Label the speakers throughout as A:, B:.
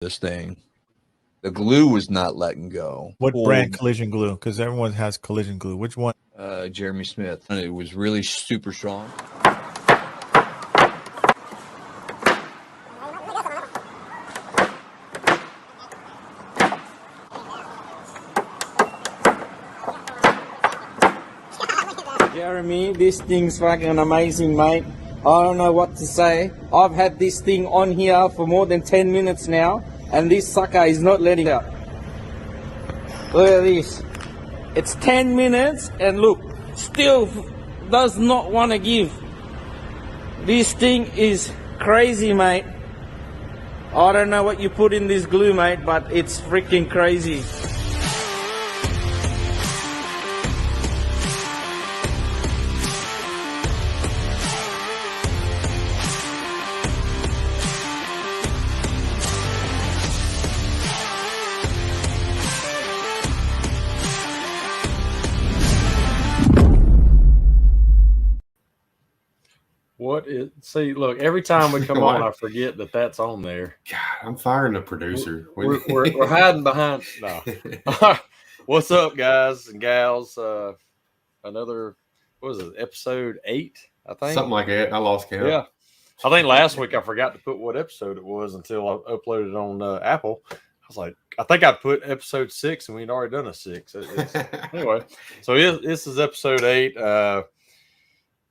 A: this thing. The glue was not letting go.
B: What brand collision glue? Because everyone has collision glue. Which one?
A: Jeremy Smith. And it was really super strong.
C: Jeremy, this thing's fucking amazing, mate. I don't know what to say. I've had this thing on here for more than 10 minutes now, and this sucker is not letting out. Look at this. It's 10 minutes, and look, still does not want to give. This thing is crazy, mate. I don't know what you put in this glue, mate, but it's freaking crazy.
D: See, look, every time we come on, I forget that that's on there.
E: God, I'm firing the producer.
D: We're hiding behind. No. What's up, guys and gals? Another, what was it, episode 8, I think?
E: Something like that. I lost count.
D: Yeah. I think last week I forgot to put what episode it was until I uploaded it on Apple. I was like, I think I put episode 6 and we'd already done a 6. Anyway, so this is episode 8.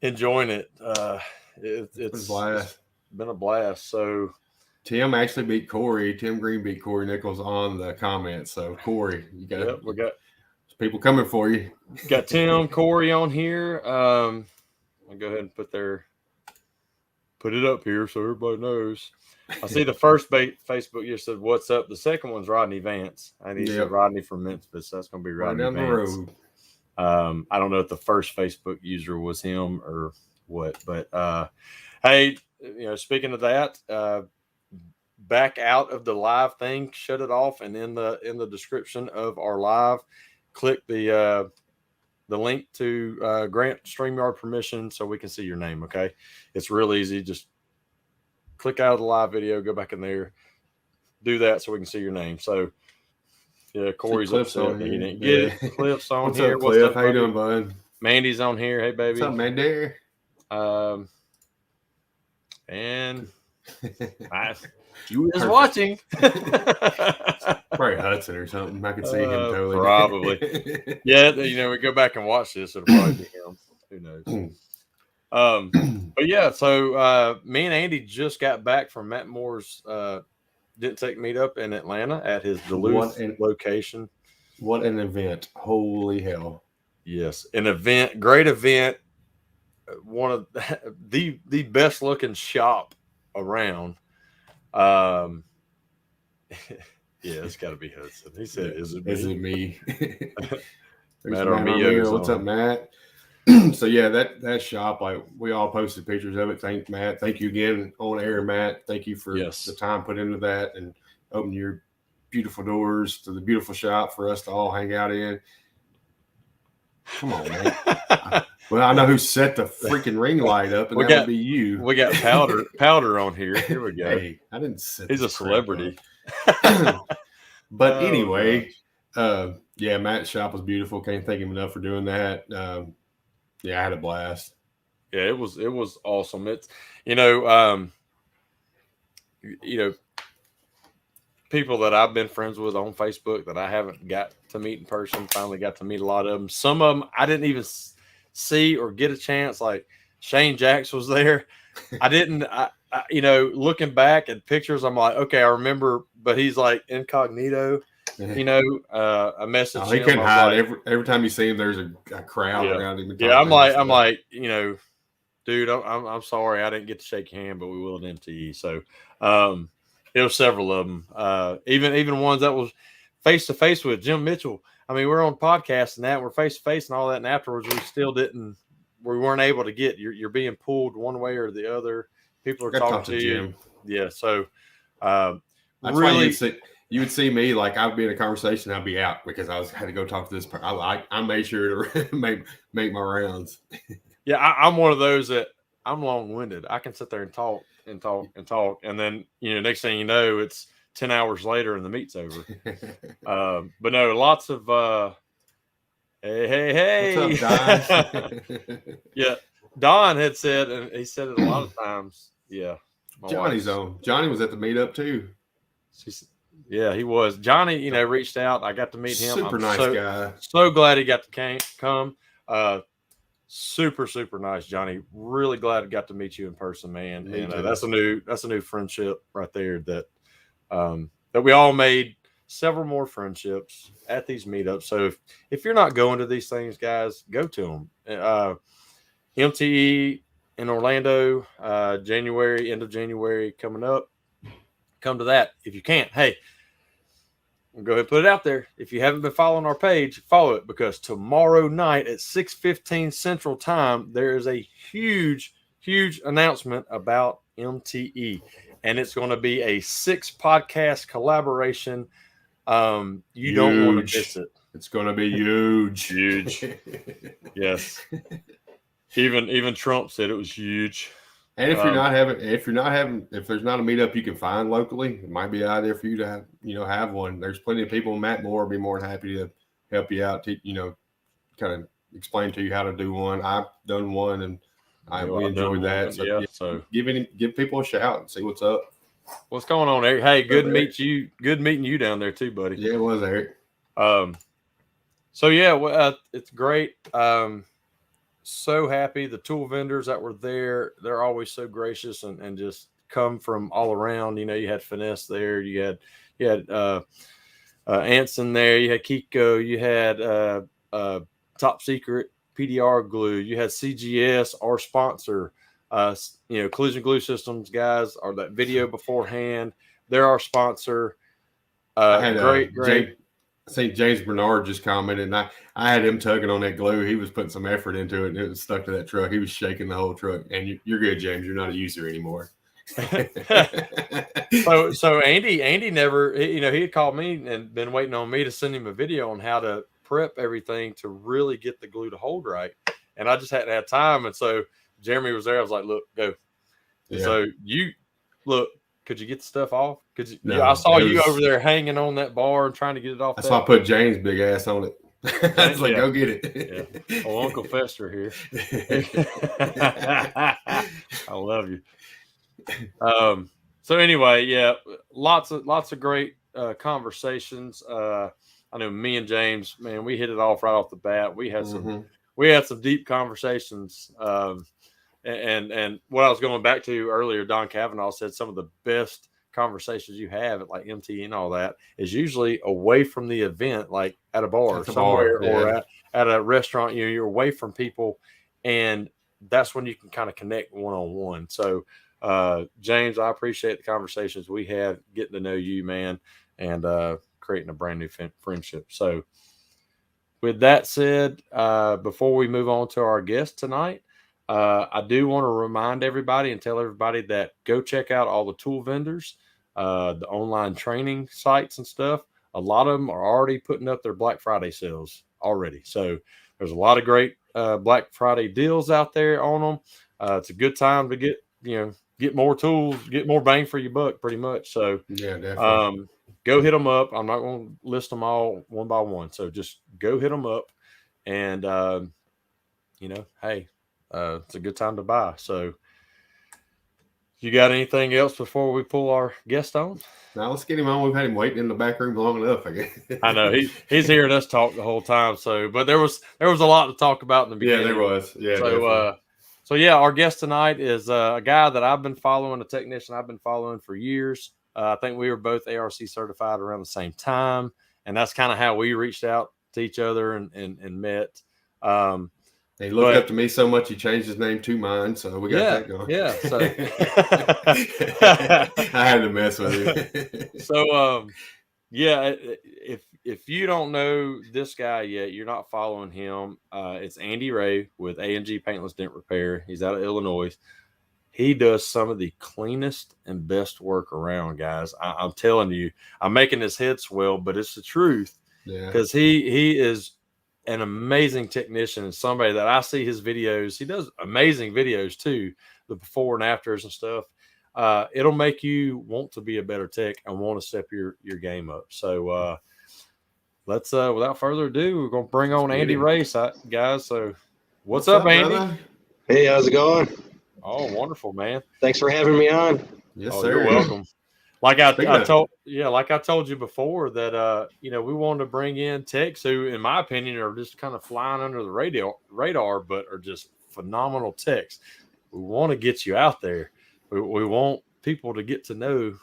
D: Enjoying it. It's been a blast. So
E: Tim actually beat Corey. Tim Green beat Corey Nichols on the comments. So Corey, we got people coming for you.
D: Got Tim, Corey on here. I'll go ahead and put it up here so everybody knows. I see the first Facebook you said, "What's up?" The second one's Rodney Vance. I need to say Rodney from Memphis. That's going to be Rodney
E: down
D: Vance.
E: The road.
D: I don't know if the first Facebook user was him or what, but hey, speaking of that, back out of the live thing, shut it off, and in the description of our live, click the link to grant StreamYard permission so we can see your name. Okay, it's real easy. Just click out of the live video, go back in there, do that so we can see your name. So. Yeah, Corey's upset that he didn't get it. Cliff's on
E: What's
D: here.
E: Up, Cliff? How you doing, bud?
D: Mandy's on here. Hey, baby.
E: What's up, Mandy?
D: And you was watching.
E: Probably Hudson or something. I could see him totally.
D: Probably. Yeah, we go back and watch this. It'll probably be him. Who knows? But yeah, so me and Andy just got back from Matt Moore's Didn't Take Meetup in Atlanta at his Duluth location.
E: What an event. Holy hell.
D: Yes. An event, great event. One of the best looking shop around. Yeah, it's got to be Hudson. He said, "Is it me?"
E: Matt Armillo. What's up, Matt? So yeah, that shop, like we all posted pictures of it. Thank Matt. Thank you again on air, Matt. Thank you for the time put into that and open your beautiful doors to the beautiful shop for us to all hang out in. Come on, man. Well, I know who set the freaking ring light up, and that would be you.
D: We got powder on here. Here we go.
E: Hey, I didn't set.
D: He's a celebrity.
E: But anyway, yeah, Matt's shop was beautiful. Can't thank him enough for doing that. Yeah, I had a blast.
D: Yeah, it was awesome. It's people that I've been friends with on Facebook that I haven't got to meet in person. Finally got to meet a lot of them. Some of them I didn't even see or get a chance. Like Shane Jacks was there. I didn't. Looking back at pictures, I'm like, okay, I remember. But he's like incognito. A message.
E: He couldn't hide. Like, every time you see him, there's a crowd around him.
D: Yeah, I'm like, dude, I'm sorry I didn't get to shake your hand, but we will at MTE. So, there were several of them. Even ones that was face to face with Jim Mitchell. I mean, we're on podcast and that we're face to face and all that, and afterwards we weren't able to get. You're being pulled one way or the other. People are talking to you.
E: Jim.
D: Yeah, so
E: that's really. Why you would see me, like I'd be in a conversation, I'd be out because had to go talk to this person. I made sure to make my rounds.
D: Yeah, I'm one of those that I'm long-winded. I can sit there and talk. And then, next thing you know, it's 10 hours later and the meet's over. But no, lots of hey.
E: What's up, Don?
D: Yeah. Don had said, and he said it a lot of times. Yeah.
E: Johnny's on. Johnny was at the meetup too.
D: Yeah, he was. Johnny, reached out. I got to meet him.
E: Super nice guy.
D: So glad he got to come. Super, super nice, Johnny. Really glad I got to meet you in person, man. And that's a new friendship right there that we all made. Several more friendships at these meetups. So if you're not going to these things, guys, go to them. MTE in Orlando, end of January coming up. Come to that. If you can't, hey, go ahead and put it out there. If you haven't been following our page, follow it, because tomorrow night at 6:15 Central Time, there is a huge, huge announcement about MTE, and it's going to be a 6-podcast collaboration. You don't want to miss it.
E: It's going to be huge.
D: Yes. Even Trump said it was huge.
E: And if there's not a meetup you can find locally, it might be out there for you to have one. There's plenty of people. Matt Moore would be more than happy to help you out. Kind of explain to you how to do one. I've done one, and we enjoyed that. So give people a shout and see what's up.
D: What's going on, Eric? Hey, good meeting you down there too, buddy.
E: Yeah, it was, Eric.
D: So yeah, it's great. So happy. The tool vendors that were there, they're always so gracious and just come from all around. You had Finesse there. You had Anson there. You had Kiko. You had Top Secret PDR glue. You had CGS, our sponsor. Collision Glue Systems guys, or that video beforehand. They're our sponsor. Great.
E: I think James Bernard just commented, and I had him tugging on that glue. He was putting some effort into it, and it was stuck to that truck. He was shaking the whole truck. And you're good, James. You're not a user anymore.
D: So Andy never, he had called me and been waiting on me to send him a video on how to prep everything to really get the glue to hold right. And I just hadn't had time. And so Jeremy was there. I was like, look, go. Yeah. So could you get the stuff off? I saw you over there hanging on that bar and trying to get it off.
E: That's why I put James' big ass on it. I was like, go get it.
D: Yeah. Oh, Uncle Fester here. I love you. So anyway, yeah, lots of great conversations. I know me and James, man, we hit it off right off the bat. We had some deep conversations. And what I was going back to earlier, Don Cavanaugh said some of the best conversations you have at like MT and all that is usually away from the event, like at a bar somewhere or at a restaurant. You're away from people, and that's when you can kind of connect one-on-one. So, James, I appreciate the conversations we had, getting to know you, man, and creating a brand new friendship. So, with that said, before we move on to our guest tonight, I do want to remind everybody and tell everybody that go check out all the tool vendors, the online training sites and stuff. A lot of them are already putting up their Black Friday sales already. So there's a lot of great Black Friday deals out there on them. It's a good time to get more tools, get more bang for your buck, pretty much. So
E: yeah, definitely.
D: Go hit them up. I'm not going to list them all one by one. So just go hit them up, and hey. It's a good time to buy. So, you got anything else before we pull our guest on?
E: Now let's get him on. We've had him waiting in the back room long enough, I guess.
D: I know he's hearing us talk the whole time. So, but there was a lot to talk about in the beginning.
E: Yeah, there was. Yeah.
D: So our guest tonight is a guy that I've been following, a technician I've been following for years. I think we were both ARC certified around the same time, and that's kind of how we reached out to each other and met.
E: He looked up to me so much he changed his name to mine, so we got that going.
D: Yeah, so
E: I had to mess with him.
D: So if you don't know this guy yet, you're not following him. It's Andy Ray with A&G Paintless Dent Repair. He's out of Illinois. He does some of the cleanest and best work around, guys. I'm telling you, I'm making his head swell, but it's the truth.
E: Yeah,
D: because he is an amazing technician and somebody that I see his videos. He does amazing videos too, the before and afters and stuff. it'll make you want to be a better tech and want to step your game up. So let's without further ado, we're gonna bring on Andy Race, guys. So what's up, Andy?
F: Brother? Hey, how's it going?
D: Oh, wonderful, man.
F: Thanks for having me on.
E: Yes,
D: oh,
E: sir.
D: You're welcome. Like I told you before that we wanted to bring in techs who, in my opinion, are just kind of flying under the radar, but are just phenomenal techs. We want to get you out there. We want people to get to know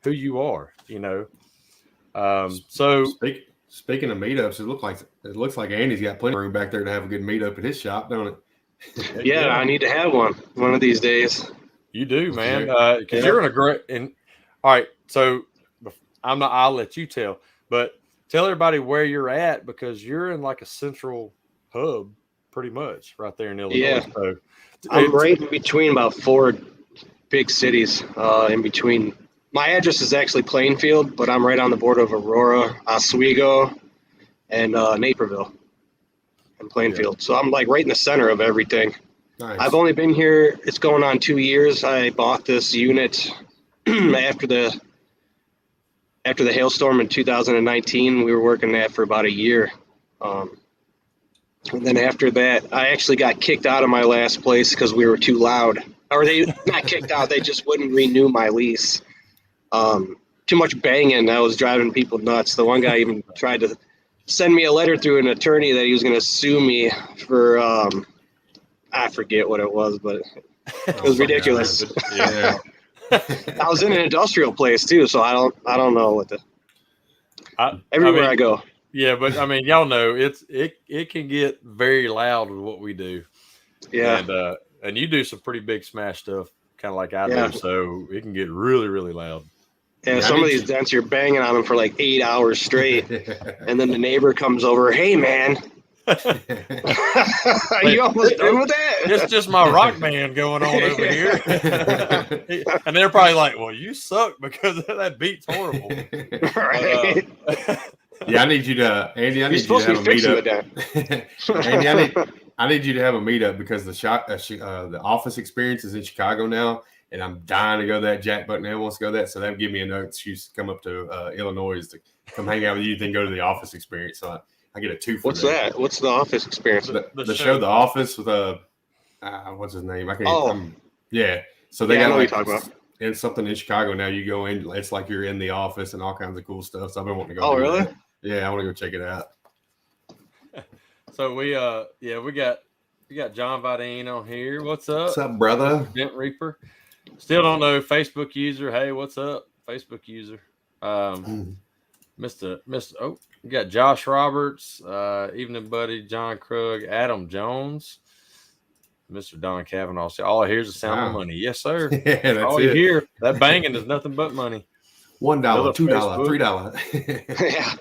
D: who you are. So
E: speaking of meetups, it looks like Andy's got plenty of room back there to have a good meetup at his shop, don't it?
F: Yeah, I need to have one of these days.
D: You do, man. Because you're in a great. All right, so I'll let you tell, but tell everybody where you're at, because you're in like a central hub, pretty much right there in Illinois.
F: Yeah,
D: so
F: I'm right in between about 4 big cities. In between, my address is actually Plainfield, but I'm right on the border of Aurora, Oswego, and Naperville, and Plainfield. Yeah. So I'm like right in the center of everything. Nice. I've only been here, it's going on 2 years. I bought this unit after the hailstorm in 2019. We were working that for about a year. And then after that, I actually got kicked out of my last place because we were too loud. Or they not kicked out, they just wouldn't renew my lease. Too much banging. I was driving people nuts. The one guy even tried to send me a letter through an attorney that he was going to sue me for I forget what it was, but it was ridiculous.
E: Yeah.
F: I was in an industrial place too, so I don't know what everywhere I go.
D: Yeah, but I mean, y'all know it can get very loud with what we do.
F: Yeah,
D: and you do some pretty big smash stuff, kind of like I do, so it can get really, really loud.
F: Yeah, some of these dents you're banging on them for like 8 hours straight, and then the neighbor comes over. Hey, man. Are you almost done with that?
D: It's just my rock band going on over here. And they're probably like, well, you suck because that beat's horrible.
F: Right.
E: Yeah, I need you to, Andy, I need you to have a meetup. Andy, I need you to have a meetup because the office experience is in Chicago now, and I'm dying to go to that. Jack Bucknell wants to go to that, so that would give me a excuse to come up to Illinois to come hang out with you, then go to the office experience. So I get a 2 for
F: What's that? What's the office experience?
E: The show, The Office, with what's his name? I can't. Yeah. So they got
F: what you're talking about.
E: It's something in Chicago now. You go in, it's like you're in the office and all kinds of cool stuff. So I've been wanting to go.
F: Oh, really?
E: That. Yeah, I want to go check it out.
D: So we got John Vidine on here. What's up?
E: What's up, brother?
D: Dent Reaper. Still don't know Facebook user. Hey, what's up, Facebook user? Mr. Oh, we got Josh Roberts, evening buddy, John Krug, Adam Jones, Mr. Don Cavanaugh. All I hear is the sound of money. Yes, sir.
E: Yeah, that's
D: all you hear. That banging is nothing but money.
E: $1, $2, $3.
D: Yeah,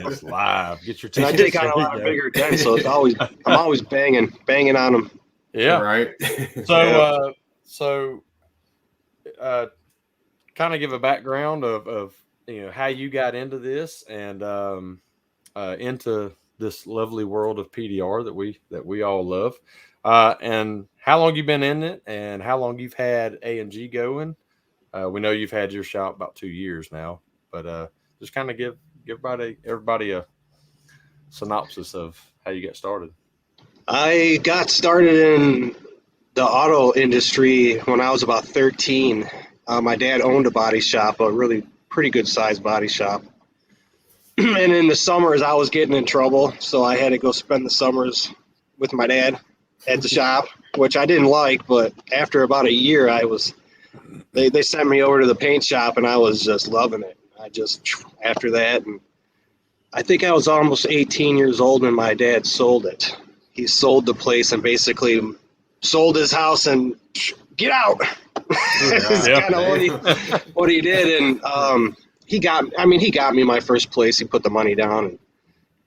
D: it's live. Get your tickets.
F: I take on a lot of bigger dents, so I'm always banging on them.
D: Yeah.
E: Right.
D: So kind of give a background of how you got into this and into this lovely world of PDR that we all love, and how long you've been in it and how long you've had A&G going. We know you've had your shop about 2 years now, but just kind of give everybody a synopsis of how you got started.
F: I got started in the auto industry when I was about 13. My dad owned a body shop, a really pretty good sized body shop. And in the summers, I was getting in trouble, so I had to go spend the summers with my dad at the shop, which I didn't like. But after about a year, they sent me over to the paint shop, and I was just loving it. After that, and I think I was almost 18 years old when my dad sold it. He sold the place and basically sold his house and get out. That's kind of what he did. And he got me my first place. He put the money down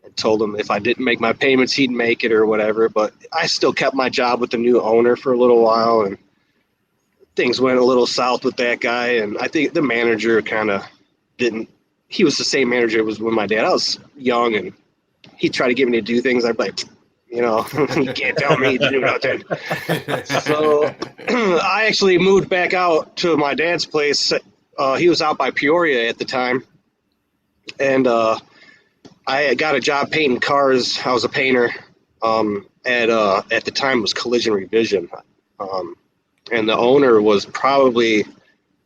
F: and told him if I didn't make my payments, he'd make it or whatever. But I still kept my job with the new owner for a little while, and things went a little south with that guy. And I think the manager kind of didn't. He was the same manager as when my dad. I was young, and he tried to get me to do things. I'd be like, You know, you can't tell me to do nothing. So I actually moved back out to my dad's place. He was out by Peoria at the time. And I got a job painting cars. I was a painter. At the time it was Collision Revision. And the owner was probably,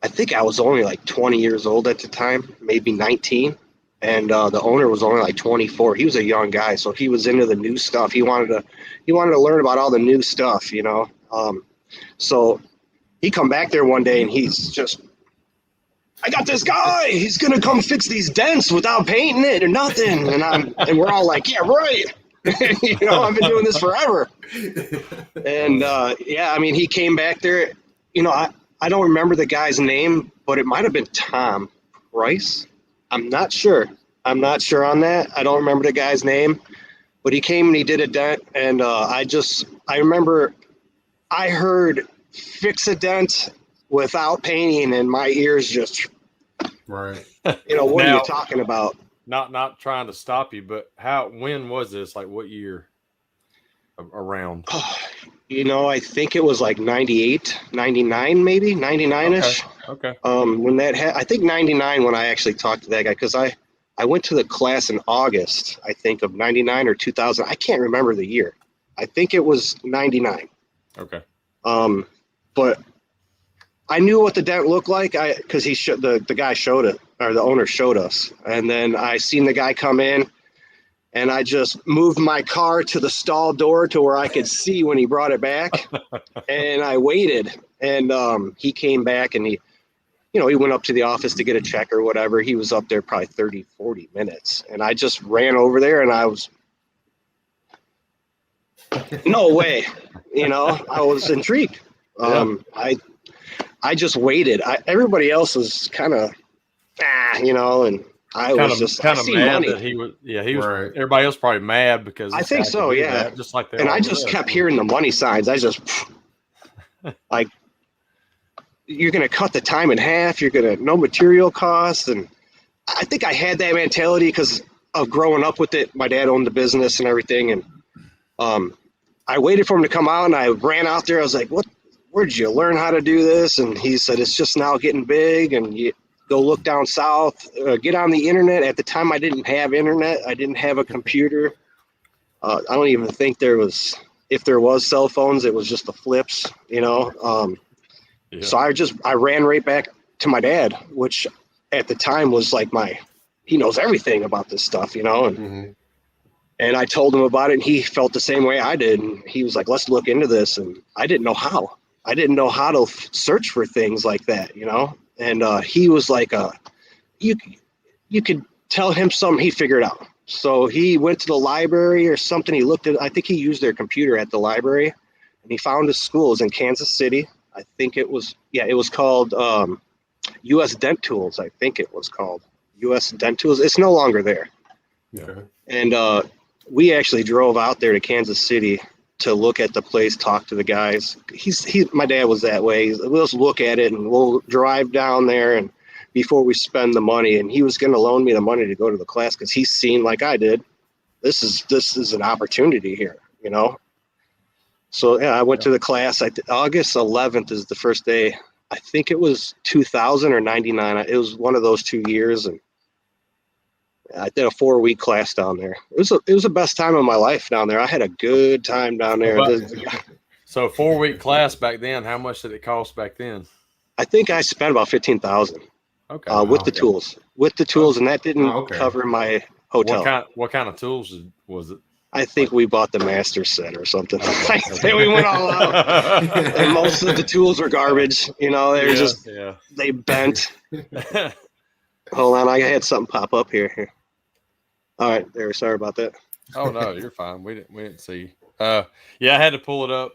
F: I think I was only like 20 years old at the time, maybe 19. And the owner was only like 24. He was a young guy, so he was into the new stuff. He wanted to learn about all the new stuff, you know. So he come back there one day and he's just, I got this guy. He's gonna come fix these dents without painting it or nothing. And we're all like, yeah, right. You know, I've been doing this forever. And yeah, I mean, he came back there. You know, I don't remember the guy's name, but it might have been Tom Price. I'm not sure. I'm not sure on that. I don't remember the guy's name, but he came and he did a dent. And I remember I heard fix a dent without painting, and my ears just,
E: right.
F: You know, what are you talking about?
D: Not trying to stop you, but when was this? Like what year around?
F: You know, I think it was like 98, 99, maybe 99-ish.
D: Okay.
F: When that I think 99 when I actually talked to that guy, because I went to the class in August, I think, of 99 or 2000. I can't remember the year. I think it was 99.
D: Okay.
F: But I knew what the dent looked like because the guy showed it, or the owner showed us. And then I seen the guy come in, and I just moved my car to the stall door to where I could see when he brought it back. And I waited, and he came back, and he went up to the office to get a check or whatever. He was up there probably 30, 40 minutes. And I just ran over there, and I was, no way, you know, I was intrigued. I just waited. Everybody else was kind of, you know, and I was just
D: kind of mad
F: money.
D: that he was. Right. Everybody else probably mad because
F: I think so. Yeah,
D: that, just like
F: and I just kept hearing the money signs. I just like, you're gonna cut the time in half. You're gonna no material costs, and I think I had that mentality because of growing up with it. My dad owned the business and everything, and I waited for him to come out, and I ran out there. I was like, "What? Where'd you learn how to do this?" And he said, "It's just now getting big, and you go look down south, get on the internet." At the time, I didn't have internet. I didn't have a computer. I don't even think if there was cell phones, it was just the flips, you know. So I ran right back to my dad, which at the time was like he knows everything about this stuff, you know. And and I told him about it, and he felt the same way I did. And he was like, "Let's look into this." And I didn't know how. I didn't know how to search for things like that, you know. And he was like, you could tell him something, he figured out. So he went to the library or something. He looked at, I think he used their computer at the library, and he found a school. It was in Kansas City. I think it was called U.S. Dent Tools. I think it was called U.S. Dent Tools. It's no longer there.
E: Okay.
F: And we actually drove out there to Kansas City to look at the place, talk to the guys. My dad was that way. We'll just look at it, and we'll drive down there, and before we spend the money, and he was going to loan me the money to go to the class because he's seen, like I did, this is an opportunity here, you know. So yeah, I went to the class. August 11th is the first day. I think it was 2000 or 99. It was one of those 2 years, and I did a 4-week class down there. It was the best time of my life down there. I had a good time down there.
D: So 4-week class back then, how much did it cost back then?
F: I think I spent about $15,000.
D: Okay.
F: With the tools, and that didn't cover my hotel.
D: What kind of tools was it?
F: I think we bought the master set or something. I think we went all out. And most of the tools were garbage. You know, they bent. Hold on, I had something pop up here. All right, there. Sorry about that.
D: Oh no, you're fine. We didn't see. Yeah, I had to pull it up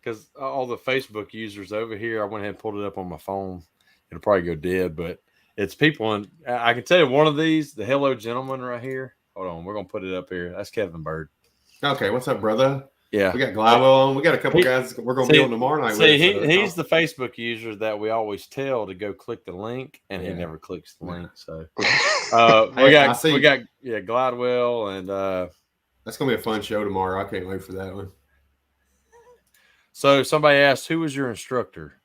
D: because all the Facebook users over here. I went ahead and pulled it up on my phone. It'll probably go dead, but it's people, and I can tell you one of these, the Hello Gentleman right here. Hold on, we're gonna put it up here. That's Kevin Bird.
E: Okay, what's up, brother?
D: Yeah,
E: we got Glywell on. We got a couple guys we're gonna be on tomorrow night.
D: He's the Facebook user that we always tell to go click the link, and he never clicks the link. So we got Glidewell and
E: That's gonna be a fun show tomorrow. I can't wait for that one.
D: So somebody asked, who was your instructor?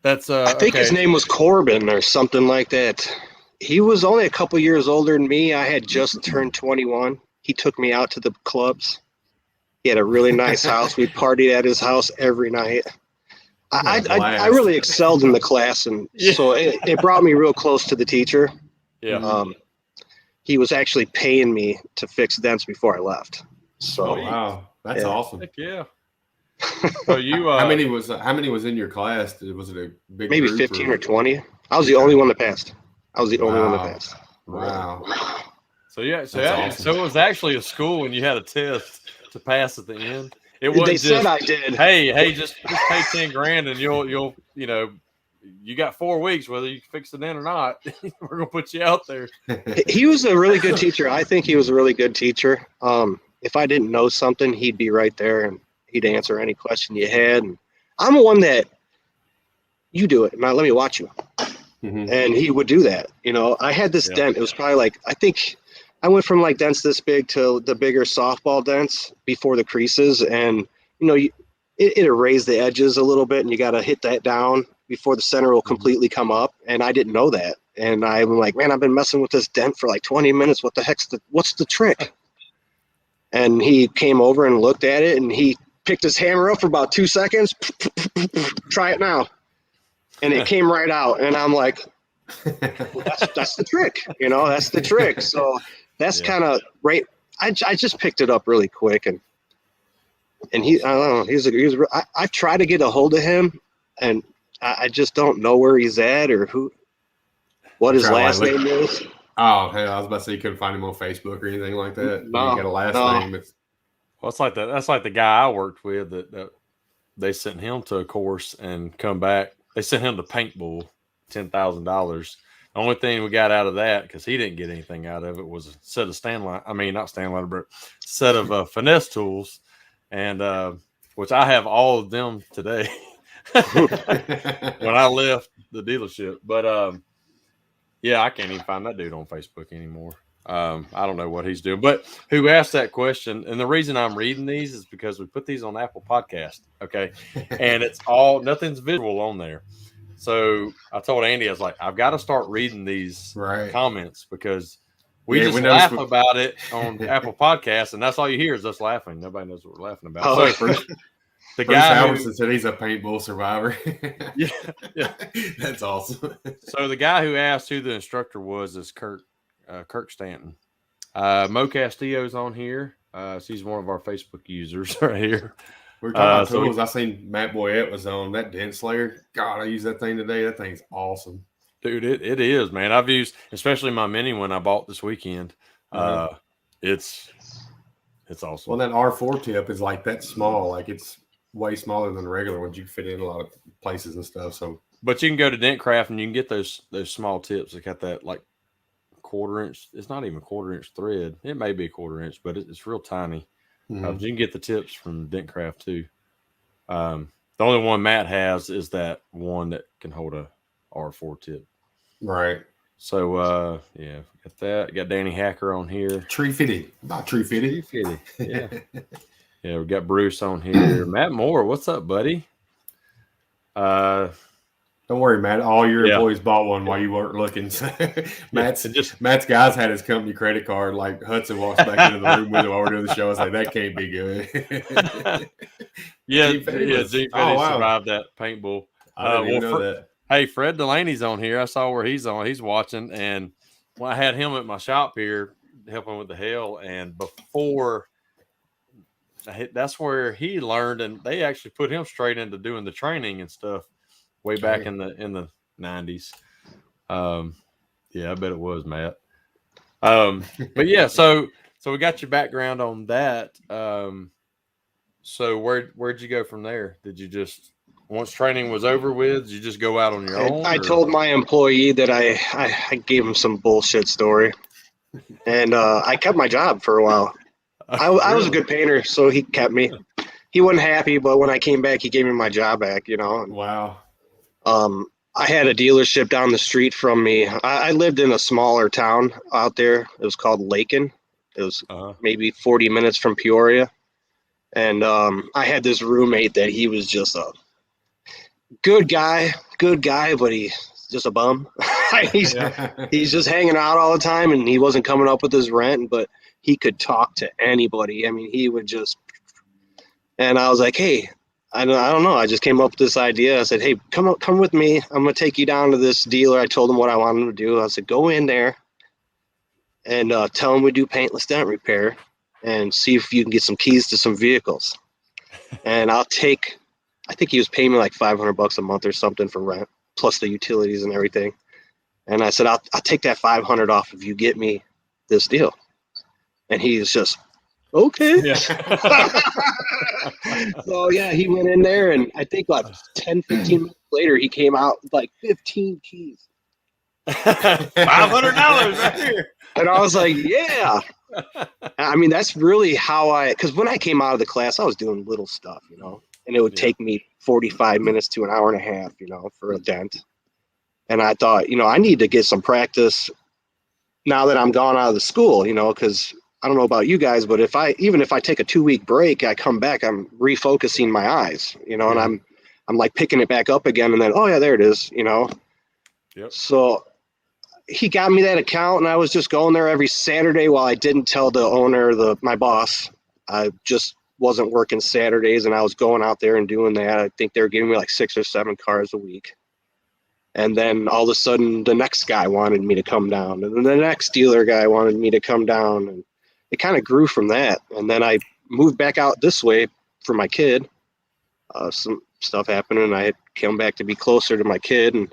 D: That's
F: I think his name was Corbin or something like that. He was only a couple years older than me. I had just turned 21. He took me out to the clubs. He had a really nice house. We partied at his house every night. I really excelled in the class, and so it brought me real close to the teacher.
D: Yeah.
F: He was actually paying me to fix dents before I left. So
E: wow, that's awesome.
D: Heck yeah. So you
E: how many was in your class? Was it a big
F: maybe
E: group
F: 15 or 20? I was the only one that passed.
E: Wow.
D: So so it was actually a school, and you had a test to pass at the end. It wasn't
F: they said I did.
D: Hey, just pay $10,000 and you'll you got 4 weeks whether you fix the dent or not. We're gonna put you out there.
F: He was a really good teacher. I think he was a really good teacher. If I didn't know something, he'd be right there and he'd answer any question you had. And I'm one that you do it. Now let me watch you. Mm-hmm. And he would do that. I had this dent. It was probably like, I think I went from like dents this big to the bigger softball dents before the creases. And, it erased the edges a little bit and you got to hit that down before the center will completely come up. And I didn't know that. And I'm like, man, I've been messing with this dent for like 20 minutes. What the heck's what's the trick? And he came over and looked at it and he picked his hammer up for about 2 seconds. Try it now. And it came right out. And I'm like, well, that's the trick. That's the trick. So that's kind of right. I just picked it up really quick. And I don't know. I try to get a hold of him and I just don't know where he's at or what his last name is.
E: Oh, hey, I was about to say you couldn't find him on Facebook or anything like that.
F: No,
E: you got a last name.
D: Well, it's like that. That's like the guy I worked with that they sent him to a course and come back. They sent him to paintball, $10,000. The only thing we got out of that, because he didn't get anything out of it, was a set of set of finesse tools, and which I have all of them today when I left the dealership. But I can't even find that dude on Facebook anymore. I don't know what he's doing, but who asked that question? And the reason I'm reading these is because we put these on Apple Podcast. Okay. And nothing's visual on there. So I told Andy, I was like, I've got to start reading these comments because we just laugh about it on Apple Podcasts. And that's all you hear is us laughing. Nobody knows what we're laughing about.
E: Oh, so the guy Albertson said he's a paintball survivor.
D: yeah.
E: That's awesome.
D: So the guy who asked who the instructor was is Kirk Stanton. Mo Castillo's on here. She's one of our Facebook users right here.
E: We're talking about tools. I seen Matt Boyette was on that dent slayer. God, I used that thing today. That thing's awesome.
D: Dude, it is, man. I've used, especially my mini one I bought this weekend. It's awesome.
E: Well, that R4 tip is like that small. Like it's way smaller than the regular ones. You can fit in a lot of places and stuff. So,
D: but you can go to Dentcraft and you can get those small tips. They got that like 1/4 inch. It's not even 1/4 inch thread. It may be 1/4 inch, but it's real tiny. You can get the tips from Dentcraft too. The only one Matt has is that one that can hold a R4 tip.
E: Right.
D: So got that. Got Danny Hacker on here.
E: Tree fitted. Not tree fitted.
D: Yeah. Yeah, we got Bruce on here. Matt Moore, what's up, buddy?
E: Don't worry, Matt. All your employees bought one while you weren't looking. Matt's guys had his company credit card. Like Hudson walks back into the room with him while we're doing the show. I was like, that can't be good.
D: Gene Fetty survived that paintball.
E: I didn't even know that.
D: Hey, Fred Delaney's on here. I saw where he's on. He's watching, and I had him at my shop here helping with the hail, and before that's where he learned, and they actually put him straight into doing the training and stuff. Way back in the 90s. I bet it was, Matt. But yeah, so we got your background on that. So where'd you go from there? Did you just, once training was over with, did you just go out on your own?
F: I told my employee that I gave him some bullshit story. And I kept my job for a while. I was a good painter, so he kept me. He wasn't happy, but when I came back, he gave me my job back,
E: Wow.
F: I had a dealership down the street from me. I lived in a smaller town out there. It was called Lakin. It was maybe 40 minutes from Peoria. And I had this roommate that he was just a good guy, but he's just a bum. he's just hanging out all the time, and he wasn't coming up with his rent, but he could talk to anybody. I mean, he would just, and I was like, hey, I don't know. I just came up with this idea. I said, hey, come with me. I'm going to take you down to this dealer. I told him what I wanted him to do. I said, go in there and tell him we do paintless dent repair and see if you can get some keys to some vehicles. And I think he was paying me like $500 a month or something for rent, plus the utilities and everything. And I said, I'll take that $500 off if you get me this deal. And he was just, okay.
D: Yeah.
F: So yeah, he went in there, and I think like 10, 15 minutes later, he came out with like 15 keys.
D: $500 right here.
F: And I was like, yeah. I mean, that's really how because when I came out of the class, I was doing little stuff, you know, and it would take me 45 minutes to an hour and a half, you know, for a dent. And I thought, you know, I need to get some practice now that I'm gone out of the school, you know, because I don't know about you guys, but even if I take a 2-week break, I come back, I'm refocusing my eyes, you know, and I'm like picking it back up again, and then, oh yeah, there it is, you know.
D: Yep.
F: So he got me that account, and I was just going there every Saturday while I didn't tell the owner, my boss. I just wasn't working Saturdays, and I was going out there and doing that. I think they were giving me like 6 or 7 cars a week. And then all of a sudden, the next guy wanted me to come down, and then the next dealer guy wanted me to come down, and it kind of grew from that. And then I moved back out this way for my kid. Some stuff happened, and I had come back to be closer to my kid, and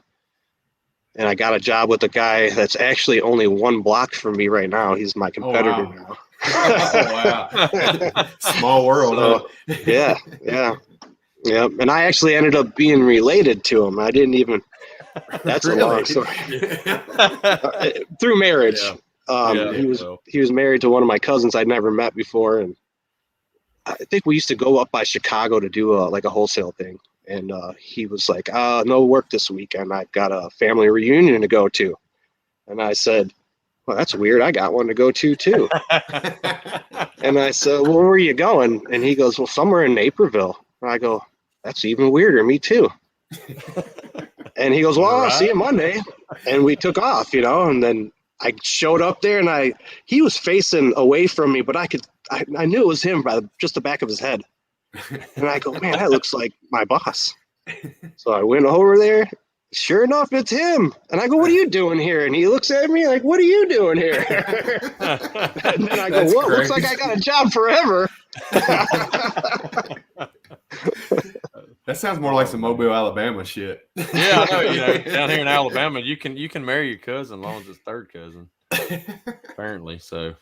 F: I got a job with a guy that's actually only 1 block from me right now. He's my competitor now.
E: Oh, wow. Small world.
F: So, yeah. And I actually ended up being related to him. I didn't even. That's really? A long story. Through marriage. He was married to one of my cousins I'd never met before, and I think we used to go up by Chicago to do a wholesale thing. And he was like, no work this weekend. I've got a family reunion to go to. And I said, well, that's weird. I got one to go to too. And I said, well, where are you going? And he goes, well, somewhere in Naperville. And I go, that's even weirder. Me too. And he goes, well, I'll see you Monday. And we took off, you know, and then I showed up there, and he was facing away from me, but I knew it was him by just the back of his head. And I go, man, that looks like my boss. So I went over there. Sure enough, it's him. And I go, what are you doing here? And he looks at me like, what are you doing here? And then I go, well, looks like I got a job forever.
E: That sounds more like some Mobile, Alabama shit.
D: Yeah, I know. You know, down here in Alabama, you can marry your cousin as long as it's third cousin, apparently. So,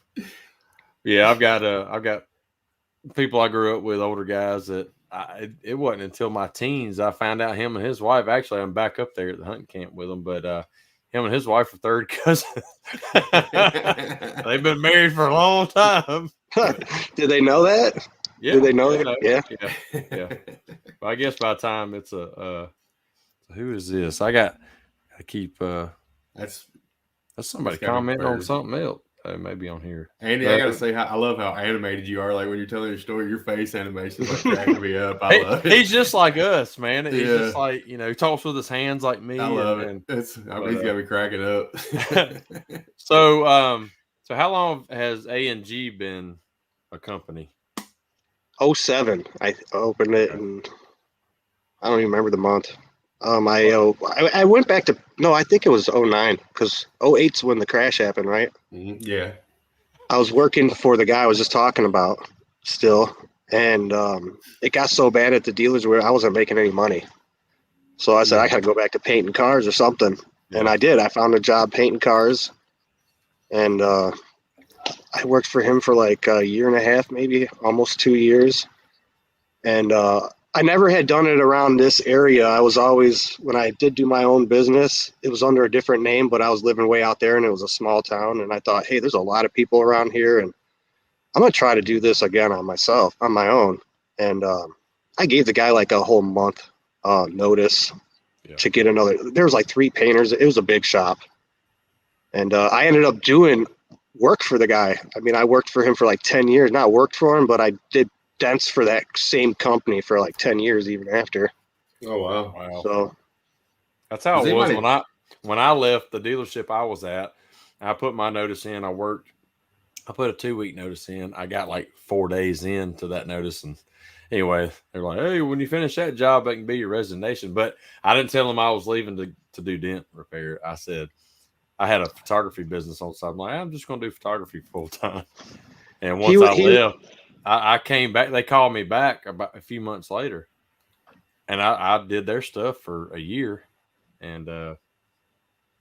D: yeah, I've got people I grew up with, older guys that it wasn't until my teens I found out him and his wife. Actually, I'm back up there at the hunting camp with them, but him and his wife are third cousins. They've been married for a long time.
F: Did they know that?
D: Yeah.
F: Do they know that?
D: Yeah. But I guess by the time it's who is this? I keep that's somebody commenting on something else. Maybe on here.
E: Andy, I gotta say, I love how animated you are. Like when you're telling your story, your face animation is like cracking me up. I love it.
D: He's just like us, man. He's just like, you know, he talks with his hands like me.
E: I love it. He's got me cracking up.
D: So how long has A&G been a company?
F: 2007. I opened it, and I don't even remember the month. I went back to, no, I think it was 2009, because 2008's when the crash happened, right?
E: Mm-hmm. Yeah.
F: I was working for the guy I was just talking about still, and it got so bad at the dealers where I wasn't making any money. So I said, I got to go back to painting cars or something. And I did. I found a job painting cars, and I worked for him for like a year and a half, maybe almost 2 years. And I never had done it around this area. I was always, when I did do my own business, it was under a different name, but I was living way out there, and it was a small town. And I thought, hey, there's a lot of people around here, and I'm going to try to do this again on my own. And I gave the guy like a whole month notice to get another. There was like 3 painters. It was a big shop. And I ended up doing work for the guy. I mean, I worked for him for like 10 years. Not worked for him, but I did dents for that same company for like 10 years even after.
E: Oh wow.
D: Wow.
F: So
D: that's how it was when I left the dealership I was at. I put my notice in. I put a 2-week notice in. I got like 4 days into that notice, and anyway, they're like, "Hey, when you finish that job, that can be your resignation." But I didn't tell them I was leaving to do dent repair. I said I had a photography business on the side. I'm like, I'm just going to do photography full time. And once I left, I came back. They called me back about a few months later, and I did their stuff for a year, and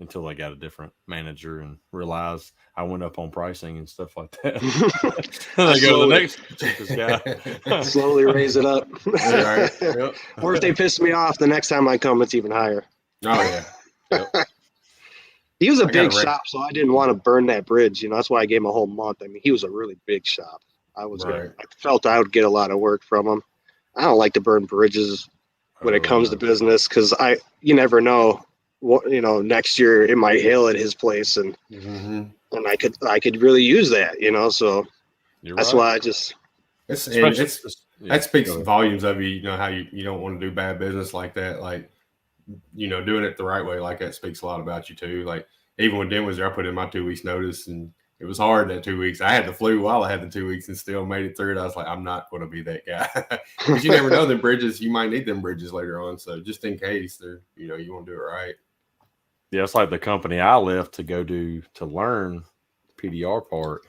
D: until they got a different manager and realized I went up on pricing and stuff like that. They go to the next cheapest guy.
F: Slowly raise it up.
E: Right.
F: Yep. Or if they piss me off, the next time I come, it's even higher.
E: Oh yeah. Yep.
F: He was a big shop, so I didn't want to burn that bridge. That's why I gave him a whole month. I mean, he was a really big shop. I felt I would get a lot of work from him. I don't like to burn bridges when it comes to business, because you never know. Next year it might hail at his place, and I could really use that. So that's why I just.
E: That speaks volumes of you. How you don't want to do bad business like that. Like, doing it the right way like that speaks a lot about you too. Like, even when Den was there, I put in my 2 weeks notice, and it was hard that 2 weeks. I had the flu while I had the 2 weeks and still made it through it. I was like, I'm not going to be that guy, because you never know the bridges. You might need them bridges later on. So just in case you want to do it right.
D: Yeah, it's like the company I left to go to learn the PDR part.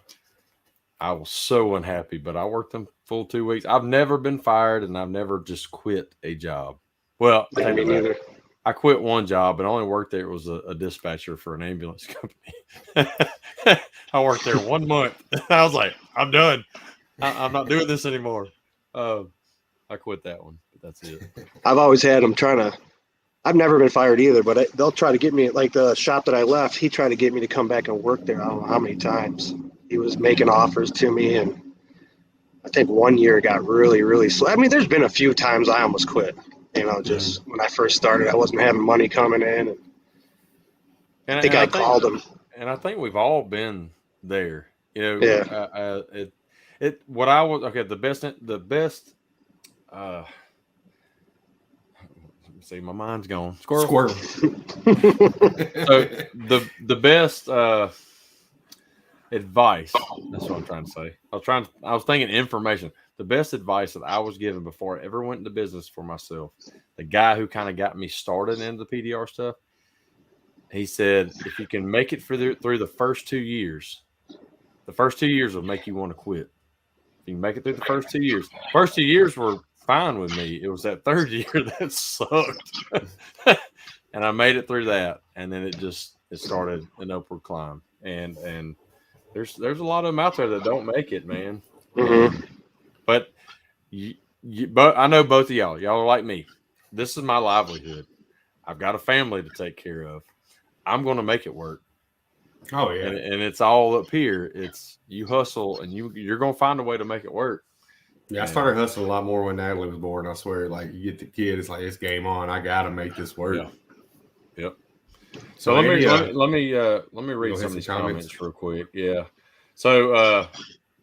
D: I was so unhappy, but I worked them full 2 weeks. I've never been fired, and I've never just quit a job. Well,
F: me neither.
D: I quit one job, but I only worked there. It was a dispatcher for an ambulance company. I worked there 1 month. I was like, I'm done. I'm not doing this anymore. I quit that one, but that's it.
F: I've always had them I've never been fired either, but they'll try to get me, like the shop that I left, he tried to get me to come back and work there. I don't know how many times. He was making offers to me, and I think 1 year it got really, really slow. I mean, there's been a few times I almost quit. Just when I first started, I wasn't having money coming in. And I think I called him.
D: And I think we've all been there.
F: Yeah.
D: The best. See, my mind's gone. Squirrel. So the best advice. That's what I'm trying to say. I was thinking information. The best advice that I was given before I ever went into business for myself, the guy who kind of got me started into the PDR stuff, he said, if you can make it through the first 2 years, the first 2 years will make you want to quit. If you can make it through the first 2 years. First 2 years were fine with me. It was that third year that sucked. And I made it through that, and then it started an upward climb. And there's a lot of them out there that don't make it, man.
F: Mm-hmm.
D: But but I know both of y'all. Y'all are like me. This is my livelihood. I've got a family to take care of. I'm going to make it work.
E: Oh yeah,
D: and it's all up here. It's you hustle, and you're going to find a way to make it work.
E: Yeah, I started hustling a lot more when Natalie was born. I swear, like, you get the kid, it's like, it's game on. I got to make this work.
D: Yeah. Yep. So let me read some of these comments real quick. Yeah. So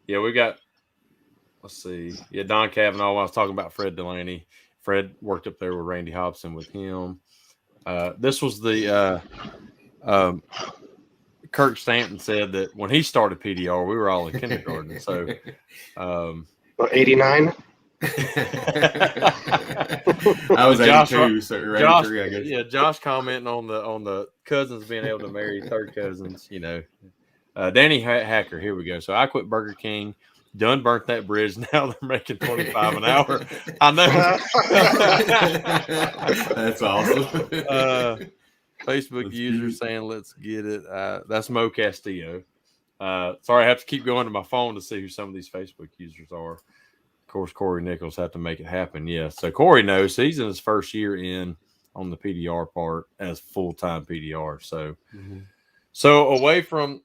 D: we got. Let's see. Yeah, Don Cavanaugh. I was talking about Fred Delaney. Fred worked up there with Randy Hobson with him. This was the Kirk Stanton said that when he started PDR, we were all in kindergarten. So
F: 89.
E: I was 82, so you're 83, I guess.
D: Yeah, Josh commenting on the cousins being able to marry third cousins. Danny Hacker. Here we go. So I quit Burger King. Done burnt that bridge. Now they're making $25 an hour. I know.
E: That's awesome.
D: Facebook user saying, "Let's get it." That's Mo Castillo. Sorry, I have to keep going to my phone to see who some of these Facebook users are. Of course, Corey Nichols had to make it happen. Yeah, so Corey knows he's in his first year in on the PDR part as full-time PDR. So away from.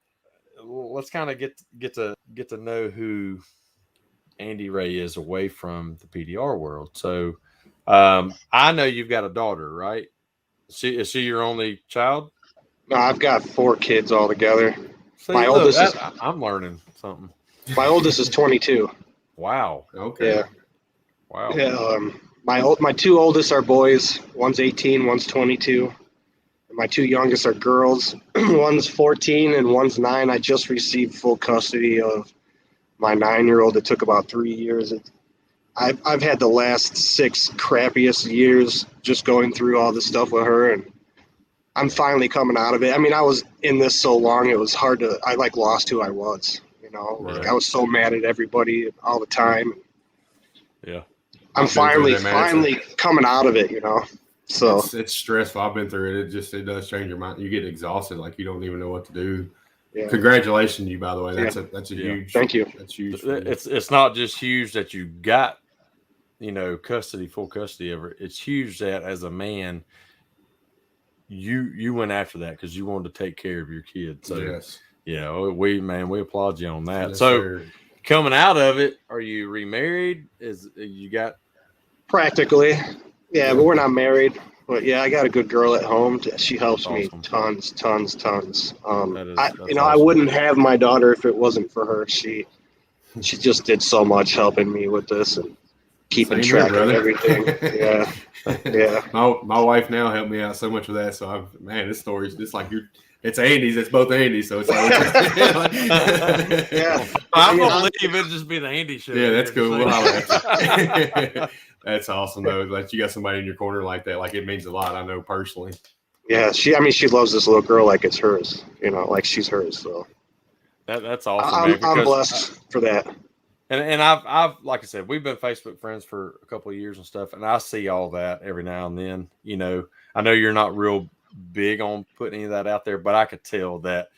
D: Let's kind of get to know who Andy Ray is away from the PDR world. So I know you've got a daughter, right? Is she your only child?
F: No, I've got 4 kids altogether.
D: See, I'm learning something.
F: My oldest is 22.
D: Wow.
E: Okay.
F: Yeah.
D: Wow.
F: Yeah. My two oldest are boys. One's 18, one's 22. And my two youngest are girls. One's 14 and one's 9. I just received full custody of my 9-year-old. It took about 3 years. I've had the last 6 crappiest years just going through all this stuff with her, and I'm finally coming out of it. I mean, I was in this so long, it was hard to, I lost who I was,
E: Right.
F: Like I was so mad at everybody all the time.
D: Yeah.
F: I'm finally coming out of it, So
E: it's stressful. I've been through it. It does change your mind. You get exhausted, like you don't even know what to do.
F: Yeah.
E: Congratulations to you, by the way. That's a huge.
F: Thank you.
E: That's huge.
D: It's not just huge that you got, full custody of her. It's huge that as a man, you went after that because you wanted to take care of your kid. So
E: yes.
D: We applaud you on that.
E: Yes,
D: so
E: sir.
D: Coming out of it, are you remarried? You got
F: practically, yeah, but we're not married. But yeah, I got a good girl at home. She helps me tons. I wouldn't have my daughter if it wasn't for her. She just did so much helping me with this and keeping track of everything. Yeah. Yeah.
E: My wife now helped me out so much with that. So this story's just like it's Andy's. It's both Andy's. So it's like
F: yeah.
D: I'm gonna leave it just be the Andy show.
E: Yeah, that's cool. That's awesome though. Like you got somebody in your corner like that. Like it means a lot. I know personally.
F: Yeah, she loves this little girl like it's hers. Like she's hers. So
D: that's awesome.
F: I'm blessed for that.
D: And I've like I said, we've been Facebook friends for a couple of years and stuff, and I see all that every now and then. I know you're not real big on putting any of that out there, but I could tell that